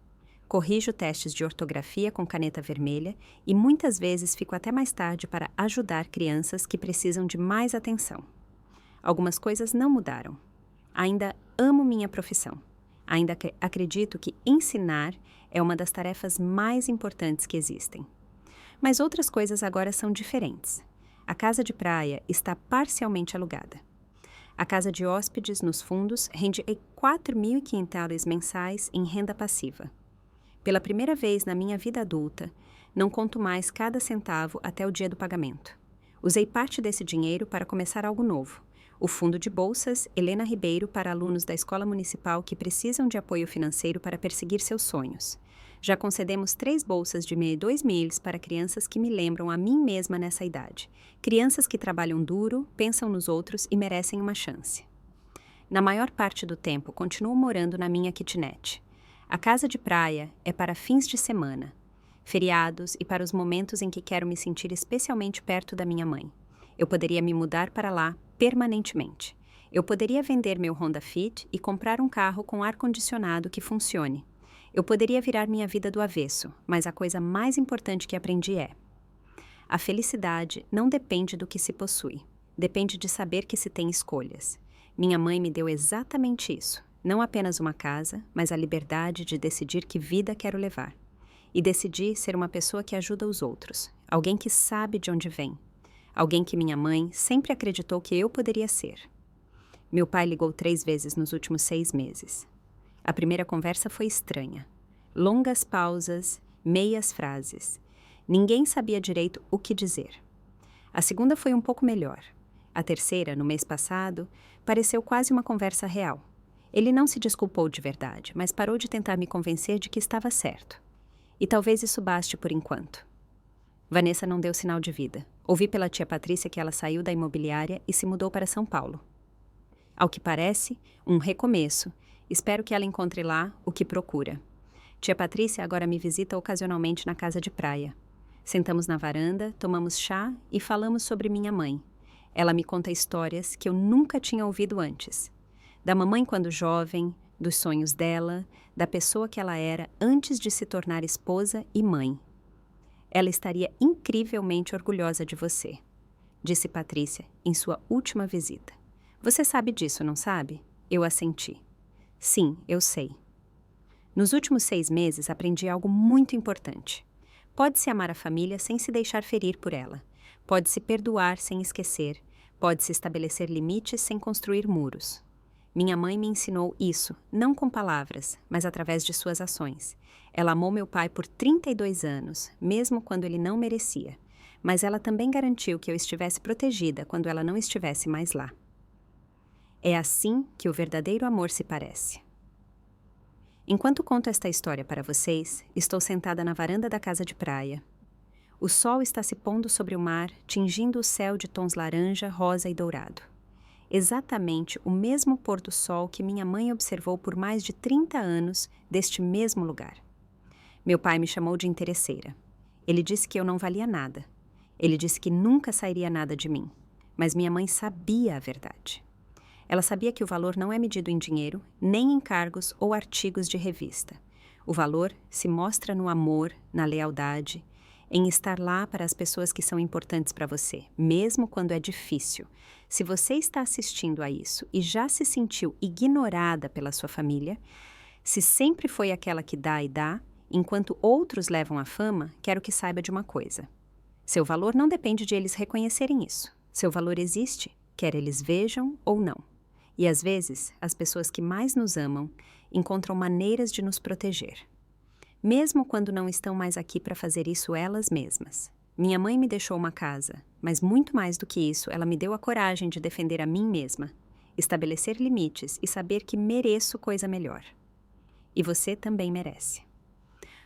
Corrijo testes de ortografia com caneta vermelha e muitas vezes fico até mais tarde para ajudar crianças que precisam de mais atenção. Algumas coisas não mudaram. Ainda amo minha profissão. Ainda acredito que ensinar é uma das tarefas mais importantes que existem. Mas outras coisas agora são diferentes. A casa de praia está parcialmente alugada. A casa de hóspedes nos fundos rende 4.500 mensais em renda passiva. Pela primeira vez na minha vida adulta, não conto mais cada centavo até o dia do pagamento. Usei parte desse dinheiro para começar algo novo. O Fundo de Bolsas Helena Ribeiro para alunos da Escola Municipal que precisam de apoio financeiro para perseguir seus sonhos. Já concedemos 3 bolsas de 2 mil para crianças que me lembram a mim mesma nessa idade. Crianças que trabalham duro, pensam nos outros e merecem uma chance. Na maior parte do tempo, continuo morando na minha kitnet. A casa de praia é para fins de semana, feriados e para os momentos em que quero me sentir especialmente perto da minha mãe. Eu poderia me mudar para lá permanentemente. Eu poderia vender meu Honda Fit e comprar um carro com ar-condicionado que funcione. Eu poderia virar minha vida do avesso, mas a coisa mais importante que aprendi é: a felicidade não depende do que se possui, depende de saber que se tem escolhas. Minha mãe me deu exatamente isso, não apenas uma casa, mas a liberdade de decidir que vida quero levar. E decidi ser uma pessoa que ajuda os outros, alguém que sabe de onde vem, alguém que minha mãe sempre acreditou que eu poderia ser. Meu pai ligou 3 vezes nos últimos 6 meses. A primeira conversa foi estranha. Longas pausas, meias frases. Ninguém sabia direito o que dizer. A segunda foi um pouco melhor. A terceira, no mês passado, pareceu quase uma conversa real. Ele não se desculpou de verdade, mas parou de tentar me convencer de que estava certo. E talvez isso baste por enquanto. Vanessa não deu sinal de vida. Ouvi pela tia Patrícia que ela saiu da imobiliária e se mudou para São Paulo. Ao que parece, um recomeço. Espero que ela encontre lá o que procura. Tia Patrícia agora me visita ocasionalmente na casa de praia. Sentamos na varanda, tomamos chá e falamos sobre minha mãe. Ela me conta histórias que eu nunca tinha ouvido antes. Da mamãe quando jovem, dos sonhos dela, da pessoa que ela era antes de se tornar esposa e mãe. Ela estaria incrivelmente orgulhosa de você, disse Patrícia em sua última visita. Você sabe disso, não sabe? Eu assenti. Sim, eu sei. Nos últimos 6 meses aprendi algo muito importante. Pode-se amar a família sem se deixar ferir por ela. Pode-se perdoar sem esquecer. Pode-se estabelecer limites sem construir muros. Minha mãe me ensinou isso, não com palavras, mas através de suas ações. Ela amou meu pai por 32 anos, mesmo quando ele não merecia. Mas ela também garantiu que eu estivesse protegida quando ela não estivesse mais lá. É assim que o verdadeiro amor se parece. Enquanto conto esta história para vocês, estou sentada na varanda da casa de praia. O sol está se pondo sobre o mar, tingindo o céu de tons laranja, rosa e dourado. Exatamente o mesmo pôr do sol que minha mãe observou por mais de 30 anos deste mesmo lugar. Meu pai me chamou de interesseira. Ele disse que eu não valia nada. Ele disse que nunca sairia nada de mim. Mas minha mãe sabia a verdade. Ela sabia que o valor não é medido em dinheiro, nem em cargos ou artigos de revista. O valor se mostra no amor, na lealdade, em estar lá para as pessoas que são importantes para você, mesmo quando é difícil. Se você está assistindo a isso e já se sentiu ignorada pela sua família, se sempre foi aquela que dá e dá, enquanto outros levam a fama, quero que saiba de uma coisa. Seu valor não depende de eles reconhecerem isso. Seu valor existe, quer eles vejam ou não. E às vezes, as pessoas que mais nos amam encontram maneiras de nos proteger. Mesmo quando não estão mais aqui para fazer isso elas mesmas. Minha mãe me deixou uma casa, mas muito mais do que isso, ela me deu a coragem de defender a mim mesma, estabelecer limites e saber que mereço coisa melhor. E você também merece.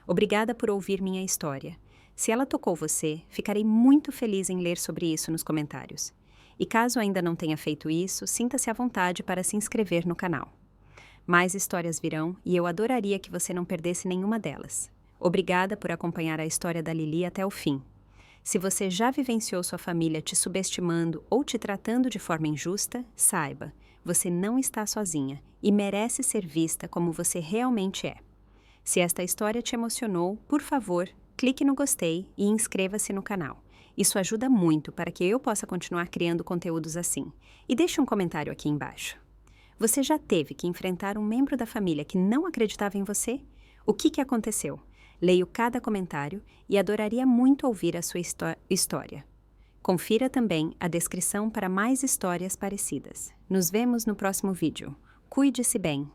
Obrigada por ouvir minha história. Se ela tocou você, ficarei muito feliz em ler sobre isso nos comentários. E caso ainda não tenha feito isso, sinta-se à vontade para se inscrever no canal. Mais histórias virão e eu adoraria que você não perdesse nenhuma delas. Obrigada por acompanhar a história da Lili até o fim. Se você já vivenciou sua família te subestimando ou te tratando de forma injusta, saiba, você não está sozinha e merece ser vista como você realmente é. Se esta história te emocionou, por favor, clique no gostei e inscreva-se no canal. Isso ajuda muito para que eu possa continuar criando conteúdos assim. E deixe um comentário aqui embaixo. Você já teve que enfrentar um membro da família que não acreditava em você? O que aconteceu? Leio cada comentário e adoraria muito ouvir a sua história. Confira também a descrição para mais histórias parecidas. Nos vemos no próximo vídeo. Cuide-se bem!